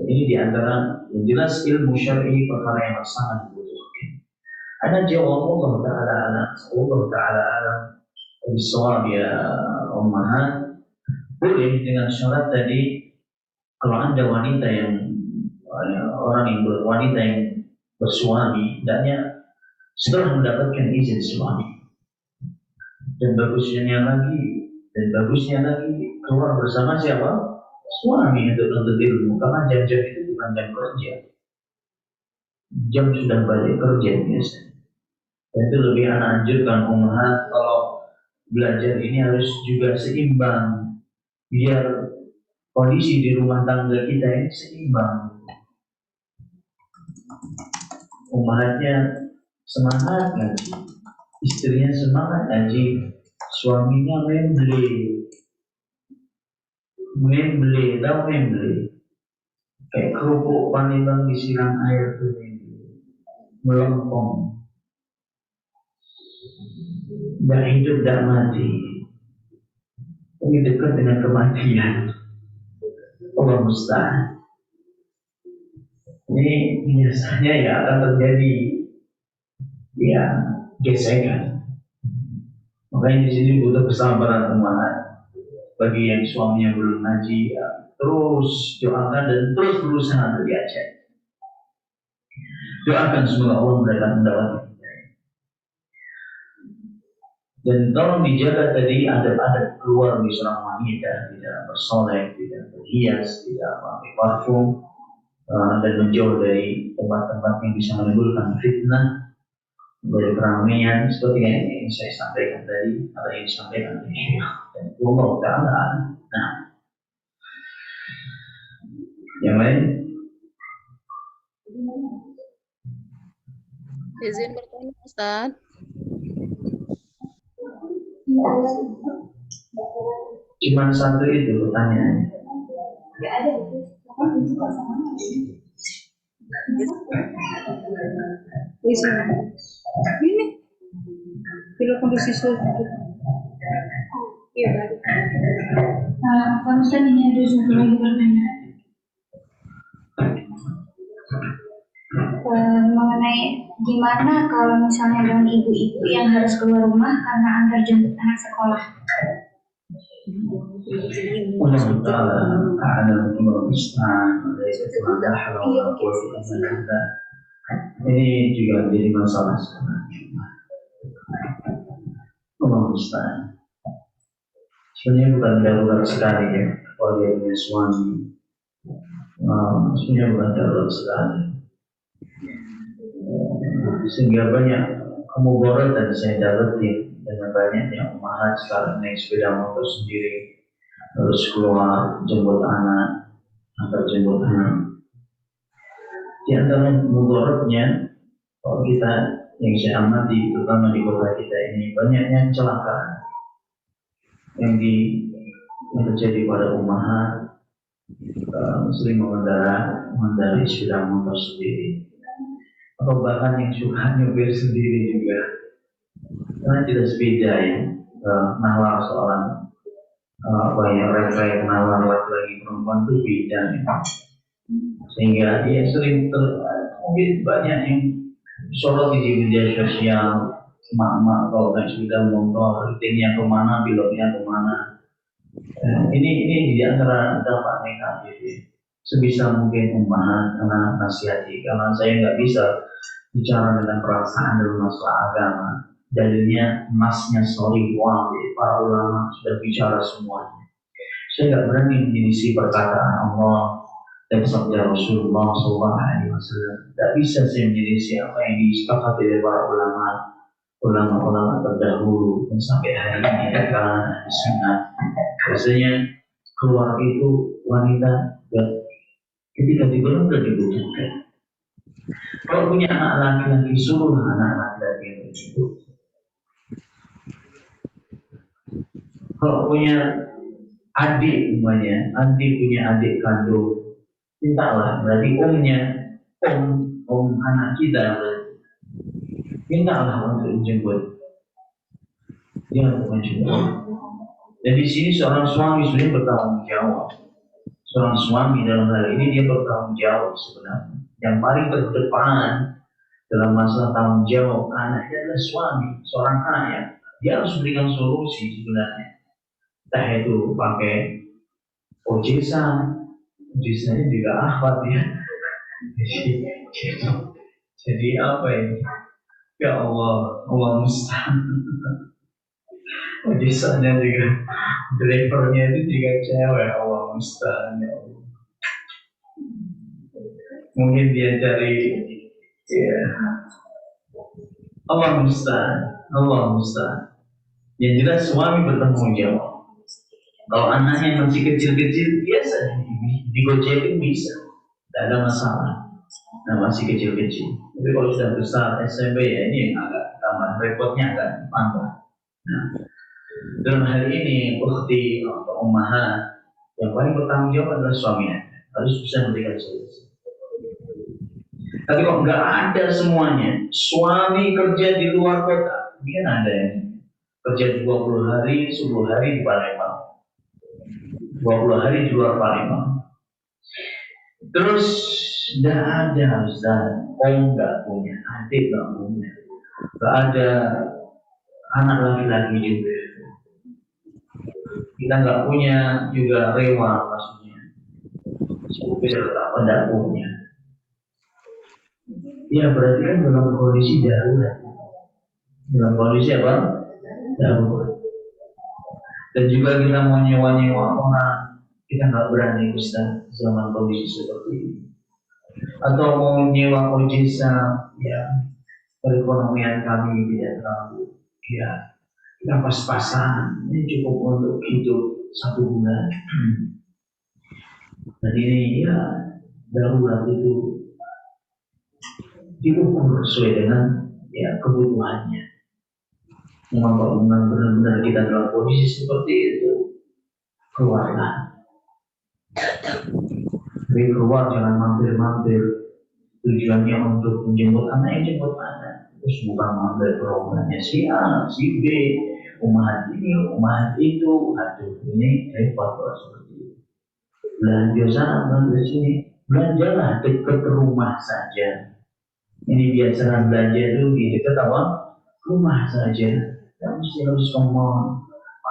Ini diantara yang jelas ilmu syar'i perkara yang sangat dibutuhkan. Ada jawab Allah Taala alam bisawab ya ummahat. Boleh dengan syarat tadi, kalau Anda wanita yang wanita yang bersuami, hendaknya setelah mendapatkan izin suami. Dan bagusnya lagi keluar bersama siapa? Suami untuk menuntut ilmu, karena jam-jam itu bukan jam kerja. Jam sudah balik kerja biasanya. Dan itu lebih anak anjurkan ummahat kalau belajar ini harus juga seimbang, biar kondisi di rumah tangga kita ini seimbang. Ummahatnya semangat ngaji, istrinya semangat ngaji, suaminya membeli kayak kerupuk Palembang disiram air tuh melempem, tidak hidup tidak mati. Ini dekat dengan kematian. Allah musta'an. Ini biasanya ya akan terjadi ya gesekan. Makanya di sini butuh kesabaran umat. Bagi yang suaminya belum ngaji, ya, terus doakan dan terus berusaha untuk diajak. Doakan semoga Allah memberikan pendapat. Dan tolong dijaga tadi adab-adab keluar di seorang wanita, tidak bersolek, tidak berhias, tidak pakai parfum, dan menjauh dari tempat-tempat yang bisa menimbulkan fitnah, dari keramaian seperti yang saya sampaikan tadi atau yang disampaikan oleh Syekh. Dan Allah Taala. Nah, yang lain? Izin bertanya, Ustaz. Cuma satu itu pertanyaannya. Ini bila kondisi sulit. Iya, baik. Pak Ustaz, ini ada satu lagi pertanyaan. Mengenai gimana kalau misalnya dengan ibu-ibu yang harus keluar rumah karena antar jemput anak sekolah. Allah Taala a'lam bishawab. Ini juga menjadi masalah sebenarnya. Allah musta'an. Sebenarnya bukan darurat sekali ya, kalau dia punya suami. Sebenarnya bukan darurat sekali. Sehingga banyak kemudaratan saya dapetin dengan banyaknya ummahat sekarang naik sepeda motor sendiri, terus keluar jemput anak, antar jemput anak. Di antara mudaratnya, kalau kita yang saya amati, terutama di kota kita ini, banyaknya kecelakaan yang terjadi pada ummahat, sering mengendarai sepeda motor sendiri, atau bahkan yang suka nyopir sendiri juga, karena tidak sepeda ya, nalar seorang banyak refleks nalar laki-laki perempuan itu beda ya. Sehingga dia sering mungkin banyak yang sorot di media sosial, emak-emak kalau naik sepeda motor, rutinnya kemana, pilotnya kemana. Ini di antara dampak negatif ya. Sebisa mungkin ummahat karena nasihati, karena saya nggak bisa bicara dengan perasaan dalam masalah agama. Dalilnya nasnya sahih para ulama sudah bicara semuanya. Saya nggak berani menyelisih perkataan Allah Dan sabda Rasulullah SAW, tidak bisa saya menyelisih apa yang disepakati oleh para ulama terdahulu dan sampai hari ini di kalangan ahli sunnah. Biasanya keluar itu wanita dan ketika dibunuh sudah dibutuhkan. Kalau punya anak laki-laki, suruhlah anak laki-laki yang tersebut. Kalau punya adik umpamanya, punya adik kandung, mintalah, berarti om anak kita, mintalah untuk menjemput. Jangan menjemput. Dan di sini seorang suami sudah bertanggung jawab. Seorang suami dalam hal ini dia bertanggung jawab sebenarnya. Yang paling terdepan dalam masalah tanggung jawab anaknya adalah suami, seorang ayah. Dia harus berikan solusi sebenarnya. Entah itu pakai ojesan juga akhwat ya. Jadi apa ini? Ya Allah, Allah musta'an. Ojesannya juga, drivernya itu juga cewek, Allah musta'an ya Allah. Mungkin dia cari ya. Allah musta'an. Yang jelas suami bertanggung jawab. Kalau anaknya masih kecil-kecil biasa digojekin bisa, tidak ada masalah. Nah masih kecil-kecil. Tapi kalau sudah besar SMP ya ini yang agak tambah repotnya agak tambah. Nah, dalam hal ini ukhti atau ummahat yang paling bertanggung jawab adalah suaminya. Harus bisa memberikan solusi. Tapi kalau nggak ada semuanya, suami kerja di luar kota, mungkin ada yang kerja 20 hari, 10 hari di Palembang, 20 hari di luar Palembang. Terus tidak ada Ustaz, nggak punya, adik nggak punya, nggak ada anak laki-laki juga. Kita nggak punya juga rewa maksudnya, supir apa nggak punya. Ya berarti kan dalam kondisi darurat. Dalam kondisi apa? Darurat. Dan juga kita mau nyewa orang, kita nggak berani Ustaz zaman kondisi seperti ini. Atau mau nyewa ojesa, ya perekonomian kami tidak terlalu, ya kita pas-pasan, ini cukup untuk hidup 1 bulan. Dan ini ya darurat itu diukur sesuai dengan ya kebutuhannya. Memang kalau benar-benar kita dalam kondisi seperti itu, keluarlah. Tapi keluar jangan mampir-mampir. Tujuannya untuk menjemput anak, jemput anak. Terus bukan mampir programnya si A, si B, umahat ini, umahat itu. Aduh, ini repot kalau seperti itu. Belanja sana, belanja sini. Belanjalah dekat rumah saja. Ini biasa belanja itu di dekat apa? Rumah saja. Tidak mesti harus ngomong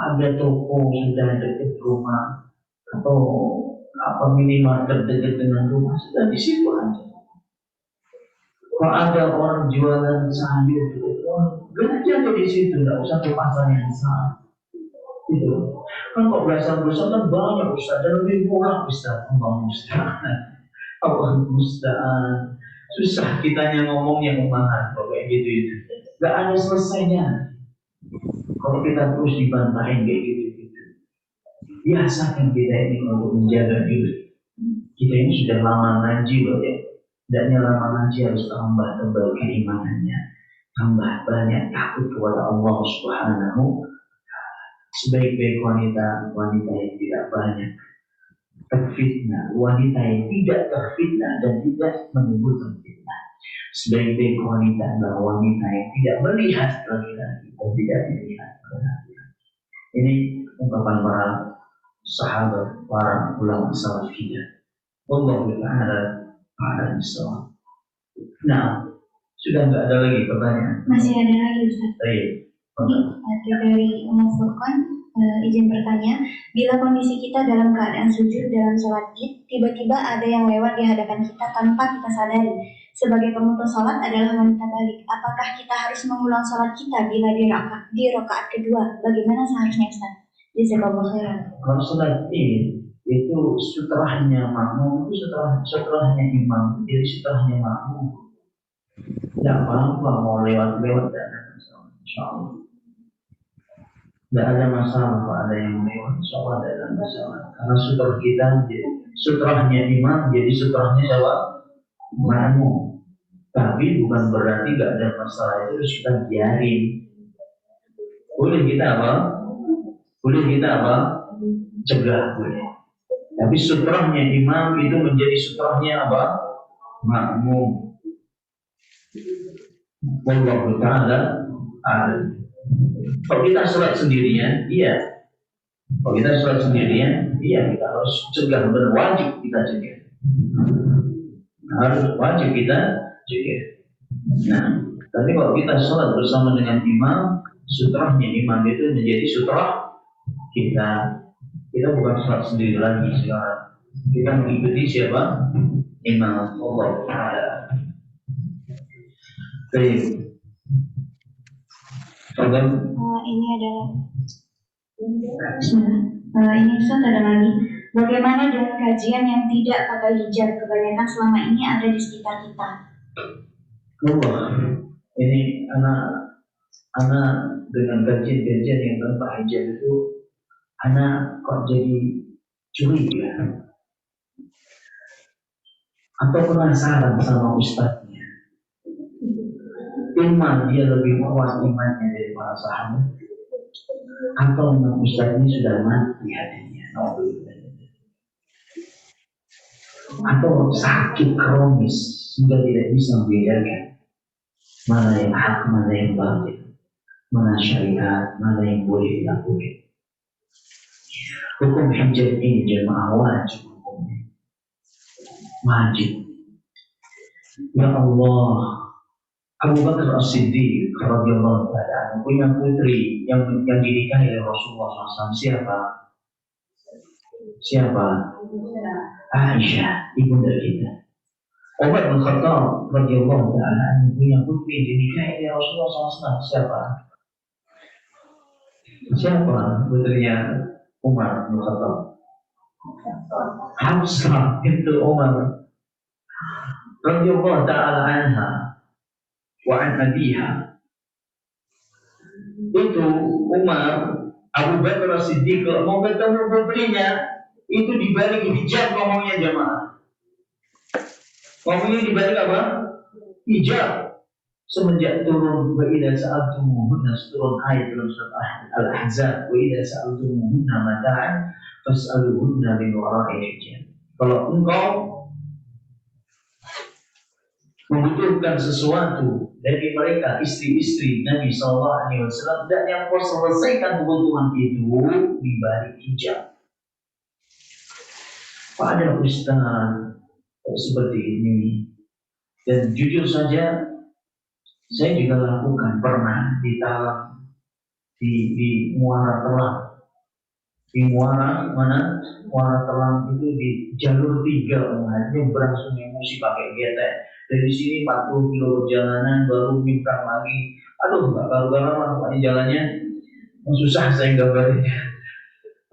ada toko sudah dekat rumah atau apa minimarket dekat dengan rumah, sudah di situ aja. Kalau ada orang jualan sayur dekat rumah, belanja di situ, tidak usah ke pasar yang besar. Gitu. Kan kok besar-besar kan banyak Ustaz, dan lebih murah Ustaz. Allah musta'an. Susah kitanya ngomong yang umahan kalau kayak gitu itu. Gak ada selesainya. Kalau kita terus dibantahin kayak gitu. Biasakan kita ini untuk menjaga diri. Kita ini sudah lama ngaji loh ya. Tidaknya lama ngaji harus tambah tebal keimanannya, tambah banyak takut kepada Allah Subhanahu. Sebaik-baik wanita yang tidak banyak terfitnah, wanita yang tidak terfitnah dan tidak menimbulkan fitnah. Sebaik-baik wanita adalah wanita yang tidak melihat laki-laki dan tidak melihat laki-laki. Ini ungkapan para sahabat, para ulama salaf kita. Wallahu ta'ala bisawab. Nah, sudah nggak ada lagi pertanyaan? Masih ada lagi Ustaz. Baik. Ini ada dari Umar Furqan, izin bertanya, bila kondisi kita dalam keadaan sujud dalam sholat id, tiba-tiba ada yang lewat di hadapan kita tanpa kita sadari. Sebagai pemutus sholat adalah wanita balik. Apakah kita harus mengulang sholat kita bila di rakaat kedua? Bagaimana seharusnya Ustaz? Jazakallahu khairan. Kalau sholat id itu sutrahnya makmum, itu sutrahnya imam, jadi sutrahnya makmum. Tidak apa-apa mau lewat-lewat dan insya Allah. Tidak ada masalah kalau ada yang lewat, insya Allah tidak ada masalah. Karena sutrah kita, sutrahnya imam, jadi sutrahnya siapa? Makmum. Tapi bukan berarti tidak ada masalah itu terus kita biarin. Boleh kita apa? Boleh kita apa? Cegah boleh. Tapi sutrahnya imam itu menjadi sutrahnya apa? Makmum. Wallahu ta'ala a'lam. Kalau kita sholat sendirian, iya. Kalau kita sholat sendirian, iya kita harus cegah, benar wajib kita cegah. Harus wajib kita cegah. Nah, tapi kalau kita sholat bersama dengan imam, sutrahnya imam itu menjadi sutrah kita. Kita bukan sholat sendiri lagi sekarang. Kita mengikuti siapa? Imam. Allah Ta'ala. Baik. Ini adalah ini Ustaz ada lagi. Bagaimana dengan kajian yang tidak pakai hijab? Kebanyakan selama ini ada di sekitar kita. Ini anak dengan kajian-kajian yang tanpa hijab itu, anak kok jadi curiga atau penasaran sama ustadznya. Iman dia lebih kuat imannya dari para sahabat, atau memang ustadznya sudah mati hatinya, atau sakit kronis sudah tidak bisa membedakan mana yang hak, mana yang batil, mana syariat, mana yang boleh dilakukan. Hukum hijab ini jemaah wajib hukumnya. Wajib. Ya Allah, Abu Bakar As-Siddiq radhiyallahu anhu punya putri yang dinikahi oleh Rasulullah SAW. Siapa? Aisyah, ibunda kita. Umar bin Khattab radhiyallahu anhu punya putri dinikahi oleh Rasulullah SAW. Siapa putrinya Umar bin Khattab? Hafsah bintu Umar radhiyallahu ta'ala anha wa an abiha. Itu Umar, Abu Bakar Siddiq mau ketemu putrinya itu dibalik hijab ngomongnya jamaah. Ngomongnya dibalik apa? Hijab. Semenjak turun wa idza sa'altumuhunna, turun ayat dalam surat Al-Ahzab, wa idza sa'altumuhunna mata'an fas'aluhunna min wara'i hijab. Kalau engkau membutuhkan sesuatu dari mereka istri-istri Nabi SAW, dan yang kau selesaikan kebutuhan itu di balik hijab. Pada ustaz seperti ini, dan jujur saja saya juga lakukan, pernah ditalang di Muara Telang, di Muara Telang itu di jalur 3 nyebrang Sungai Musi pakai getek. Dari sini 40 kilo perjalanan baru nyebrang lagi. Aduh, gak karuan jalannya susah saya gambarnya.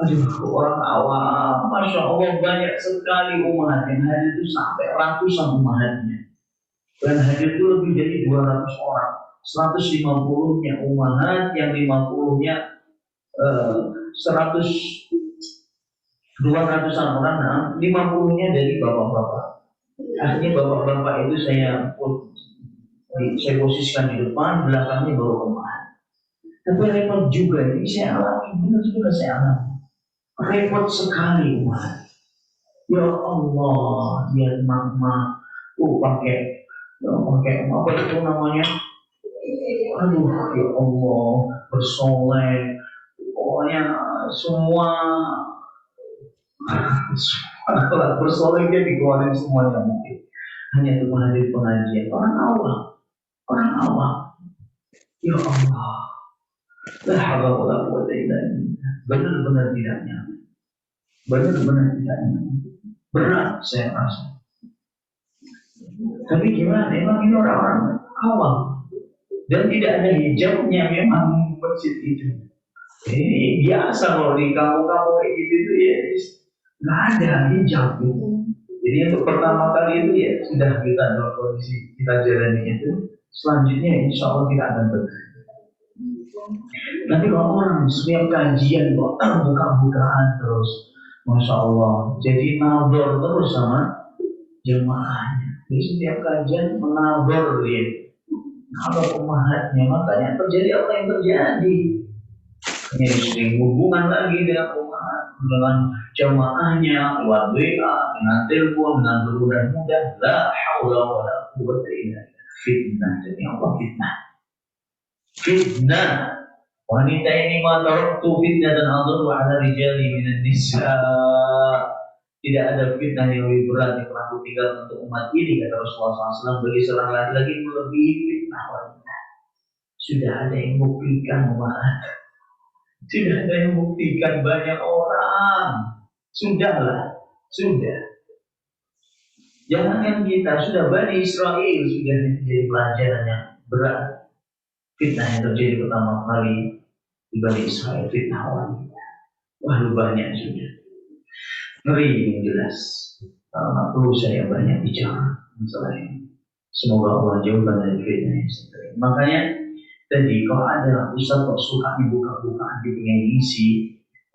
Aduh, orang awam, masya Allah banyak sekali umat yang hadir itu sampai ratusan umatnya. Dan hadir itu lebih dari 200 orang. 150-nya umat, yang 50-nya 200-an orang, 50-nya dari bapak-bapak. Akhirnya bapak-bapak itu saya posisikan di depan, belakangnya baru umat. Tapi repot juga, ini saya alami, benar juga saya alami. Repot sekali umat. Ya Allah, lihat mama, pakai apa itu namanya? Aduh, ya Allah, bersolek, pokoknya semua alat bersoleknya dikeluarin semuanya mungkin. Hanya untuk menghadiri pengajian. Orang awam. Ya Allah, la haula wala quwwata illa billah. Benar-benar tidak nyaman. Berat saya rasa. Tapi gimana? Memang ini orang-orang awam dan tidak ada hijabnya memang masjid itu. Ini biasa kalau di kampung-kampung kayak gitu itu ya. nggak ada hijab gitu. Jadi untuk pertama kali itu ya sudah kita dalam kondisi kita jalani itu, selanjutnya insya Allah tidak akan benar. Tapi kalau orang setiap kajian kok buka-bukaan terus, masya Allah, jadi nabur terus sama jemaahnya. Jadi setiap kajian menabur dia. Kalau pemahatnya makanya terjadi apa yang terjadi. Ini sering hubungan lagi dengan pemahat, dengan jemaahnya, lewat WA, dengan telepon, dengan bermudah-mudah. La haula wa la quwwata illa billah. Fitnah, jadi apa fitnah? Fitnah. Wanita ini mataraktu fitnah dan adallu ala rijali minan nisa. Tidak ada fitnah yang lebih berat yang pernah tinggal untuk umat ini, kata Rasulullah SAW, bagi seorang laki-laki melebihi fitnah wanita. Sudah ada yang buktikan, sudah ada yang buktikan banyak orang. Sudahlah, sudah. Jangankan kita, sudah Bani Israel sudah menjadi pelajaran yang berat. Fitnah yang terjadi pertama kali di Bani Israel, fitnah wanita. Wah, banyak sudah. Ngeri yang jelas. Karena perlu saya banyak bicara masalah ini. Semoga Allah jauhkan dari fitnah yang seperti ini. Makanya tadi kalau ada ustaz kok suka buka-bukaan di pengen isi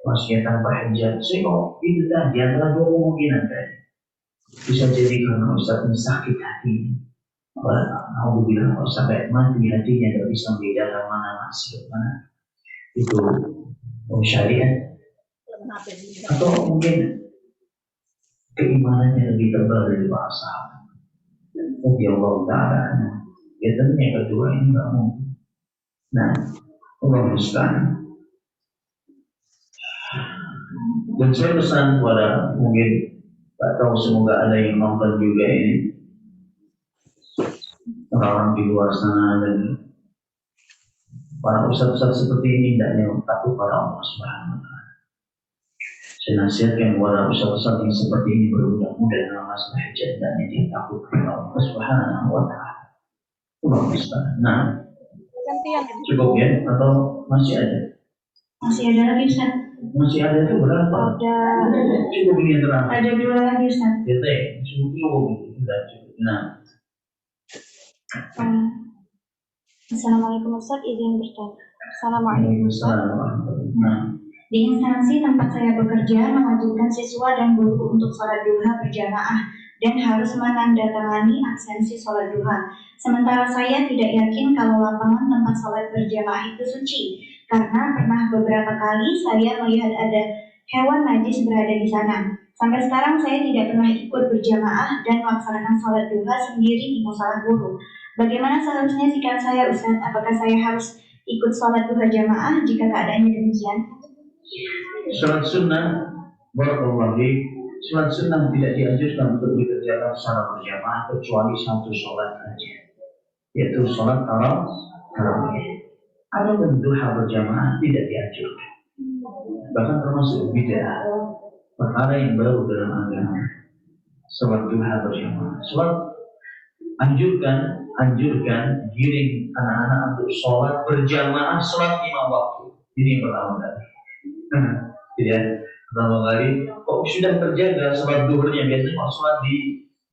wasiat tanpa hijab, saya kok itu tadi antara dua kemungkinan tadi. Bisa jadi karena ustaz ini sakit hati. Alhamdulillah kalau sampai mati hatinya tidak bisa membedakan mana maksiat mana itu syariat, atau mungkin keimanannya lebih tebal dari para sahabat. Mungkin Allah Ta'ala. Ya tentunya yang kedua ini nggak mungkin. Nah, Allah mustahil. Dan saya pesan kepada mungkin tak tahu, semoga ada yang nonton juga ini, orang di luar sana, dan para ustaz-ustaz seperti ini hendaknya takut pada Allah Subhanahu wa Ta'ala. Saya nasihatkan kepada ustaz-ustaz yang seperti ini bermudah-mudah dalam masalah hijab dan dia takut kepada Allah Subhanahu wa Ta'ala. Allah mustahil. Nah, cukup ya atau masih ada? Masih ada lagi, Ustaz. Masih ada itu berapa? Cukup ini yang terakhir. Ada 2 lagi, Ustaz. Ya teh, cukup. Sudah cukup. Nah. Assalamualaikum Ustaz, izin bertanya. Assalamualaikum Ustaz. Nah. Di instansi tempat saya bekerja mewajibkan siswa dan guru untuk sholat duha berjamaah dan harus menandatangani absensi sholat duha. Sementara saya tidak yakin kalau lapangan tempat sholat berjamaah itu suci, karena pernah beberapa kali saya melihat ada hewan najis berada di sana. Sampai sekarang saya tidak pernah ikut berjamaah dan melaksanakan sholat duha sendiri di musalah guru. Bagaimana seharusnya sikap saya, Ustaz? Apakah saya harus ikut sholat duha jamaah jika keadaannya demikian? Sholat sunnah, barakallahu fiik. Sholat sunnah tidak dianjurkan untuk dikerjakan secara berjamaah kecuali satu sholat saja, yaitu sholat tarawih. Adapun duha berjamaah tidak dianjurkan, bahkan termasuk bid'ah, perkara yang baru dalam agama. Sholat duha berjamaah, sholat anjurkan giring anak-anak untuk sholat berjamaah, sholat 5 waktu. Ini yang pertama kali. Ya, pertama kali kok sudah terjaga sholat duhurnya. Biasanya kalau sholat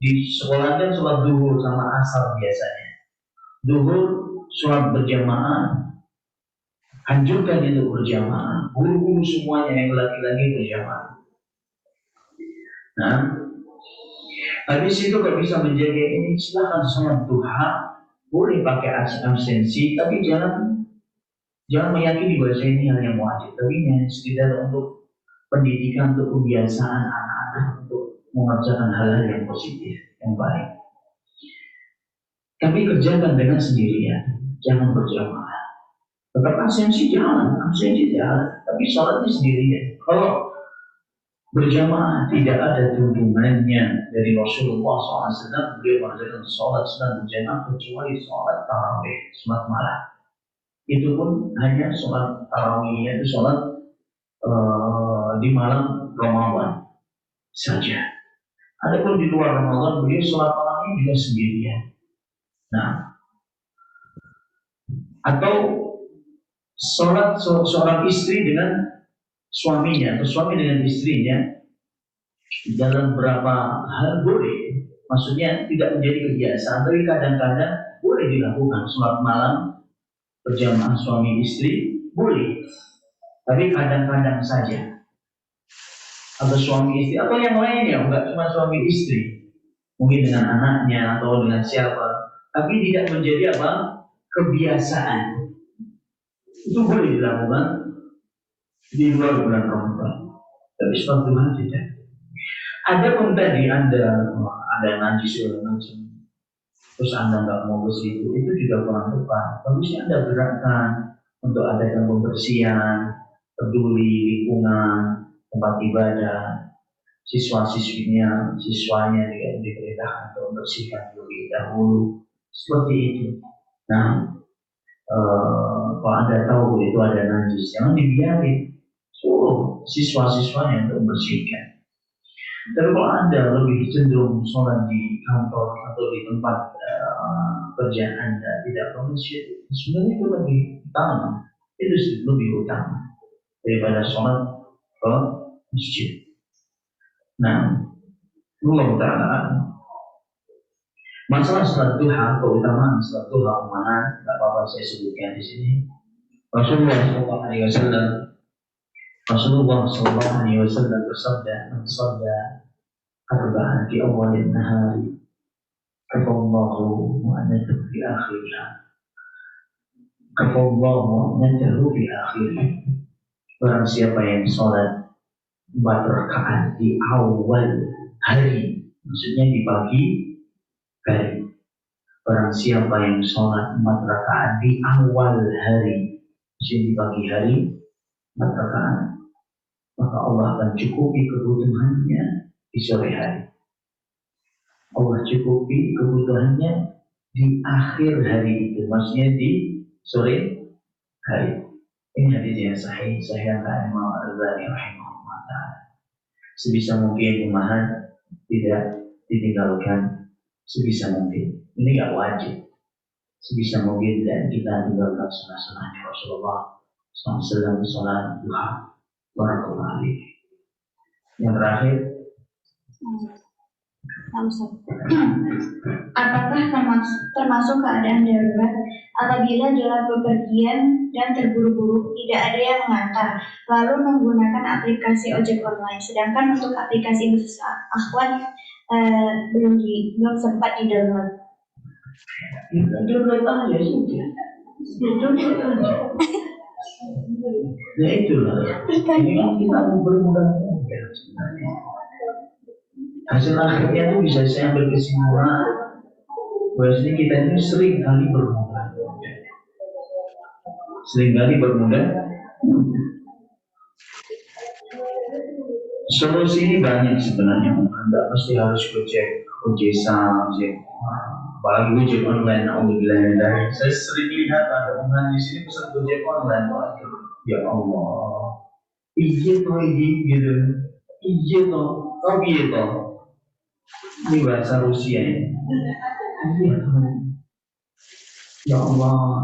di sekolah kan sholat duhur sama asar biasanya. Duhur sholat berjamaah, anjurkan itu berjamaah. Guru-guru semuanya yang laki-laki berjamaah. Nah, habis itu kalau bisa menjaga ini, silakan sholat duha, boleh pakai absensi, tapi jangan meyakini bahwa ini hal yang wajib, tapi ini sekedar untuk pendidikan, untuk kebiasaan anak-anak untuk mengerjakan hal-hal yang positif, yang baik. Tapi kerjakan dengan sendirian, jangan berjamaah. Tetap absensi jangan, tapi sholatnya sendirian. Kalau berjamaah tidak ada tuntunannya dari Rasulullah SAW, beliau mengajarkan sholat sunat berjamaah kecuali sholat tarawih, sholat malam. Itu pun hanya sholat tarawihnya itu sholat di malam Ramadan saja. Adapun di luar Ramadan beliau sholat malamnya juga sendirian. Nah, atau sholat seorang istri dengan suaminya atau suami dengan istrinya, dalam beberapa hal boleh, maksudnya tidak menjadi kebiasaan, tapi kadang-kadang boleh dilakukan. Sholat malam berjamaah suami istri boleh, tapi kadang-kadang saja. Atau suami istri atau yang lainnya, enggak cuma suami istri, mungkin dengan anaknya atau dengan siapa, tapi tidak menjadi apa, kebiasaan. Itu boleh dilakukan di luar bulan Ramadan, tapi sholat Tuhan tidak. Ada pun tadi ada najis segala macam, terus anda nggak mau ke situ, itu juga kurang tepat. Bagusnya anda gerakkan untuk adakan pembersihan, peduli lingkungan tempat ibadah, siswanya juga diperintahkan untuk membersihkan terlebih dahulu, seperti itu. Nah, kalau anda tahu itu ada najis, jangan dibiarin, suruh siswa-siswanya untuk membersihkan. Tapi kalau anda lebih cenderung sholat di kantor atau di tempat kerja anda tidak ke masjid, sebenarnya itu lebih utama, itu lebih utama daripada sholat ke masjid. Nah, Allah Ta'ala masalah sholat duha, keutamaan sholat duha mana? Tidak apa-apa saya sebutkan di sini. Rasulullah SAW bersabda, "Man shalla arba'an fi awwalin nahari, kafallahu mu'anatahu fi akhirih. Kafallahu mu'anatahu fi akhirih." Barang siapa yang sholat 4 rakaat di awal hari, maksudnya di pagi hari. Barang siapa yang sholat 4 rakaat di awal hari, maksudnya di pagi hari 4 rakaat, maka Allah akan cukupi kebutuhannya di sore hari. Allah cukupi kebutuhannya di akhir hari itu, maksudnya di sore hari. Ini hadis yang sahih Imam Al-Albani rahimahullah ta'ala. Sebisa mungkin umahan tidak ditinggalkan, sebisa mungkin. Ini gak wajib. Sebisa mungkin dan kita tinggalkan sunnah-sunnahnya Rasulullah SAW, sholat duha. Barakallahu alaihi. Yang terakhir, apakah termasuk keadaan darurat apabila dalam bepergian dan terburu-buru tidak ada yang mengantar, lalu menggunakan aplikasi ojek online, sedangkan untuk aplikasi khusus akhwat belum sempat di-download? download aja sudah. Ya itulah. Ini kan kita mau bermudah-mudah sebenarnya. Hasil akhirnya itu bisa saya ambil kesimpulan bahwasanya kita ini sering kali bermudah-mudah. Solusi ini banyak sebenarnya. Anda mesti harus ojek apalagi ojek online. Alhamdulillah, saya sering lihat ada orang di sini pesan ojek online. Ya Allah, izin gitu, izin kau gitu. Ini bahasa Rusia ini. Ya Allah,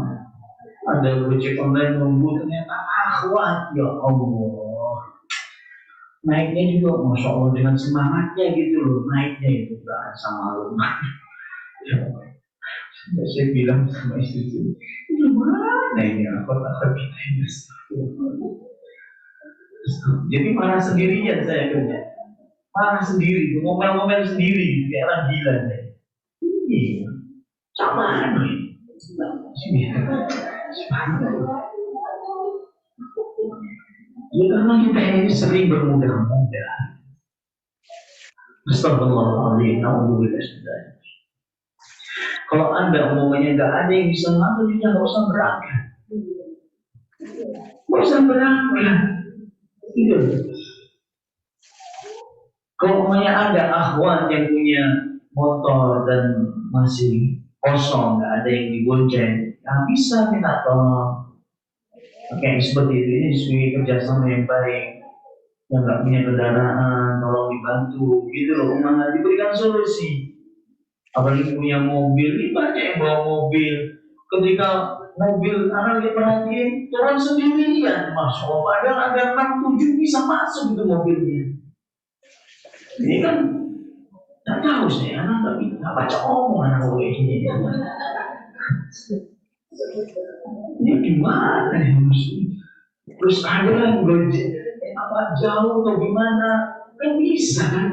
ada ojek online nunggu ternyata akhwat. Ya Allah, naiknya juga masya Allah dengan semangatnya gitu loh, naiknya itu gak sama rumah. Saya bilang sama istri itu, gimana ini akhwat kita ini? Jadi marah sendirian saya kerja. Marah sendiri, ngomel-ngomel sendiri, kayak orang gila saya. Iya, sama nih. Ya karena kita ini sering bermudah-mudah. Astagfirullahaladzim, na'udzubillah. Kalau anda umumnya nggak ada yang bisa mengatur, ya nggak usah berangkat. Nggak usah berangkat. Gitu. Kalau umumnya ada akhwat yang punya motor dan masih kosong, nggak ada yang dibonceng, ya bisa minta tolong. Oke, seperti ini sebagai kerjasama yang baik. Yang nggak punya kendaraan, tolong dibantu, gitu loh. Umat diberikan solusi. Apalagi punya mobil, ini banyak yang bawa mobil. Ketika mobil anak diperhatiin, turun sendirian, masya Allah. Padahal ada 6-7 bisa masuk itu mobilnya. Ini kan nggak tahu saya, anak nggak baca omongan anak ini. Ini gimana nih musuh? Terus ada yang gojek, apa jauh atau gimana? Kan bisa kan?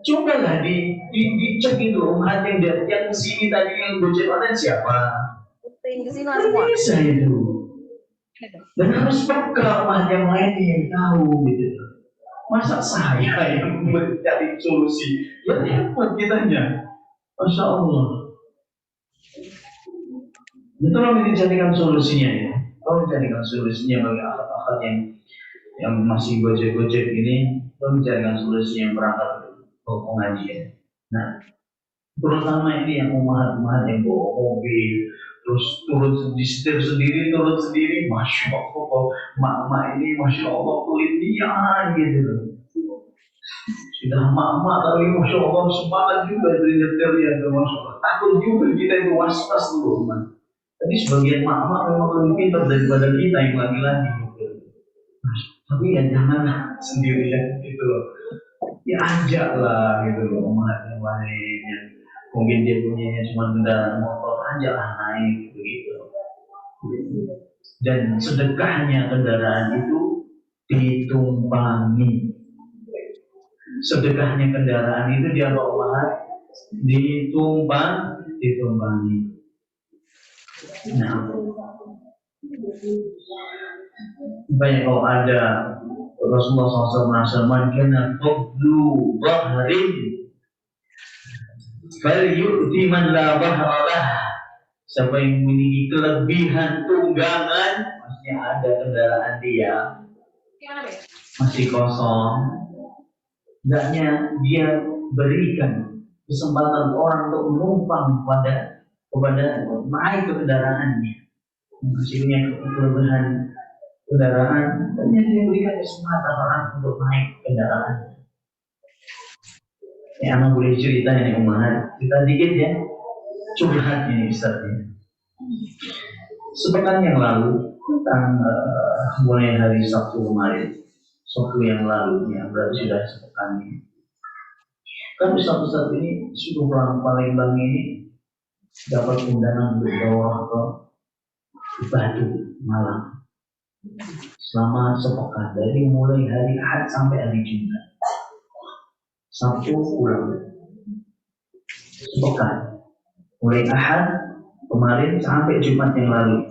Cobalah dicek itu umat yang sini tadi yang gojek online siapa? Penting ke sini Kan semua. bisa itu. Dan harus peka umat yang lain yang tahu gitu. Masa saya yang mencari solusi? Ya repot kitanya. Masya Allah. Itu tolong dijadikan solusinya ya. Tolong jadikan solusinya bagi akhlak-akhlak yang masih gojek-gojek ini. Tolong jadikan solusi yang berangkat ke pengajian. Nah, terutama ini yang umat-umat yang bawa mobil, terus turun disetir sendiri, turun sendiri, masya Allah, kok mak-mak ini masya Allah kulitnya gitu loh. Sudah mak-mak tapi masya Allah semangat juga dari nyetirnya, masya Allah. Takut juga kita itu was-was dulu, man. Tapi sebagian mak-mak memang lebih pintar daripada kita yang laki-laki. Tapi ya jangan sendirian gitu loh. Ya ajak lah gitu loh, umat yang lain yang mungkin dia punya cuma kendaraan motor, ajak lah naik begitu. Dan sedekahnya kendaraan itu ditumpangi. Sedekahnya kendaraan itu dia bawa ditumpangi. Nah, banyak kalau ada Rasulullah SAW merasa kena qablu bahrin fal yu'ti man la bahralah. Siapa yang memiliki kelebihan tunggangan, maksudnya ada kendaraan dia masih kosong, hendaknya dia berikan kesempatan orang untuk menumpang kepada naik ke kendaraannya. Maksudnya kelebihan kendaraan, dan dia berikan kesempatan orang untuk naik kendaraan. Ya, anak boleh cerita ini umat, cerita dikit ya, curhat ini Ustaz. Sepekan yang lalu, mulai hari Sabtu kemarin, Sabtu yang lalu, ya berarti sudah sepekan ini. Kan Ustaz ini sudah orang Palembang ini dapat undangan untuk bawa ke Batu Malang selama sepekan, dari mulai hari Ahad sampai hari Jumat. Sabtu pulang sepekan, mulai Ahad kemarin sampai Jumat yang lalu.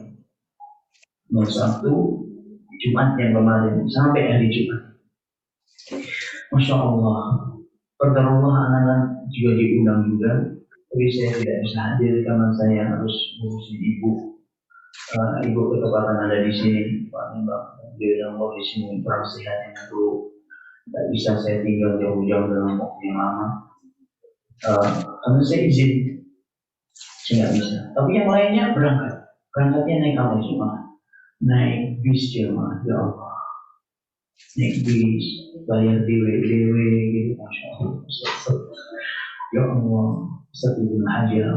Mulai Sabtu, Jumat yang kemarin sampai hari Jumat. Masya Allah, qadarullah anak-anak juga diundang juga, tapi saya tidak bisa hadir karena saya harus ngurusin ibu. Ibu ketepatan ada di sini, Pak Mbak. Dia yang di sini kurang sehat yang dulu. Tidak bisa saya tinggal jauh-jauh dalam waktu yang lama. Karena saya izin, saya nggak bisa. Tapi yang lainnya berangkat. Berangkatnya naik apa cuma? Naik bis cuma, ya Allah. Naik bis, bayar DW gitu, masya Allah. Ya Allah, satu hajar.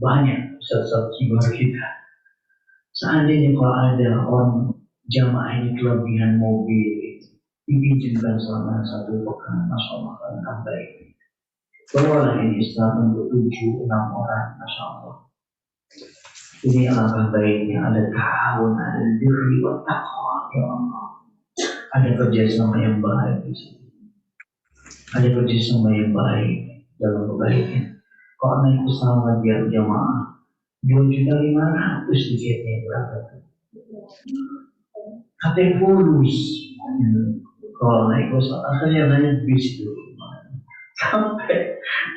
Banyak sesat jiwa kita. Seandainya kalau ada orang jamaah ini kelebihan mobil, dipinjamkan selama satu pekan, masya Allah akan baik. Bawalah ini Islam untuk 7-6 orang, masya Allah. Ini alangkah baiknya, ada tahun, ada diri, taqwa, ya Allah. Ada kerjasama yang baik di sini. Ada kerjasama yang baik dalam kebaikan. Kalau naik pesawat biar jamaah 2.500.000 tiketnya berapa tuh? Katanya fulus. Kalau naik pesawat akhirnya naik bis itu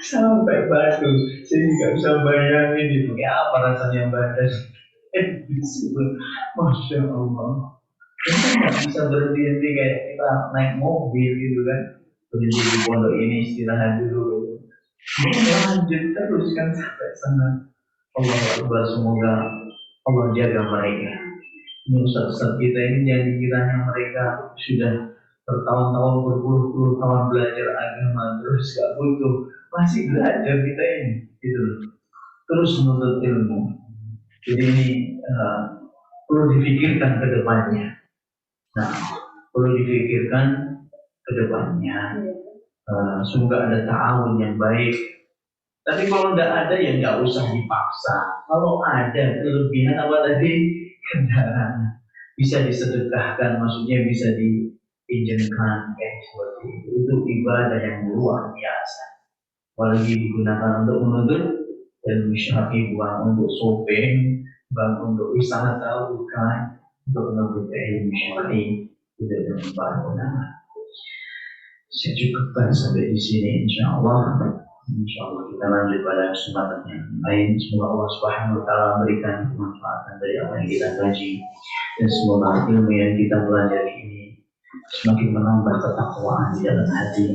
sampai Batu. Saya nggak bisa bayangin itu kayak apa rasanya badan. Masya Allah. Kita nggak bisa berhenti kayak kita naik mobil gitu kan. Berhenti di pondok ini istirahat dulu gitu. Lanjut terus kan sampai sana. Allah Akbar, semoga Allah jaga mereka. Ini Ustaz kita ini jangan kiranya mereka sudah bertahun-tahun, berpuluh-puluh tahun belajar agama terus gak butuh, masih belajar kita ini gitu loh. Terus menuntut ilmu. Jadi ini perlu difikirkan ke depannya. Nah, perlu dipikirkan ke depannya. Semoga ada ta'awun yang baik. Tapi kalau nggak ada ya nggak usah dipaksa. Kalau ada kelebihan apa tadi kendaraan bisa disedekahkan, maksudnya bisa dipinjamkan kayak seperti itu. Itu ibadah yang luar biasa. Apalagi digunakan untuk menuntut ilmu syar'i, bukan untuk shopping, bukan untuk wisata, bukan untuk menuntut ilmu syar'i. Itu yang berguna. Saya cukupkan sampai di sini, insya Allah. Insya Allah kita lanjut pada kesempatan yang lain. Semoga Allah Subhanahu Wa Taala berikan kemanfaatan dari apa yang kita kaji, dan semoga ilmu yang kita pelajari ini semakin menambah ketakwaan di dalam hati,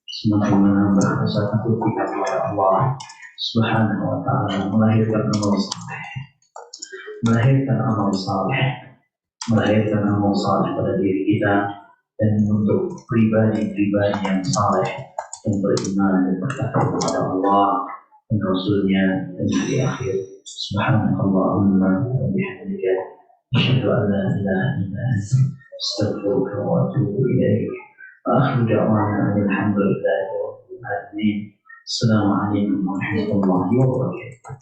semakin menambah rasa takut kita kepada Allah Subhanahu Wa Taala, melahirkan amal saleh, melahirkan amal saleh, melahirkan amal saleh pada diri kita, dan untuk pribadi-pribadi yang saleh yang beriman dan bertakwa kepada Allah dan Rasulnya dan hari akhir. Subhanallahumma wa bihamdika, asyhadu an la ilaha illa anta, astaghfiruka wa atubu ilaik. Akhiru da'wana alhamdulillahi rabbil alamin. Assalamualaikum warahmatullahi wabarakatuh.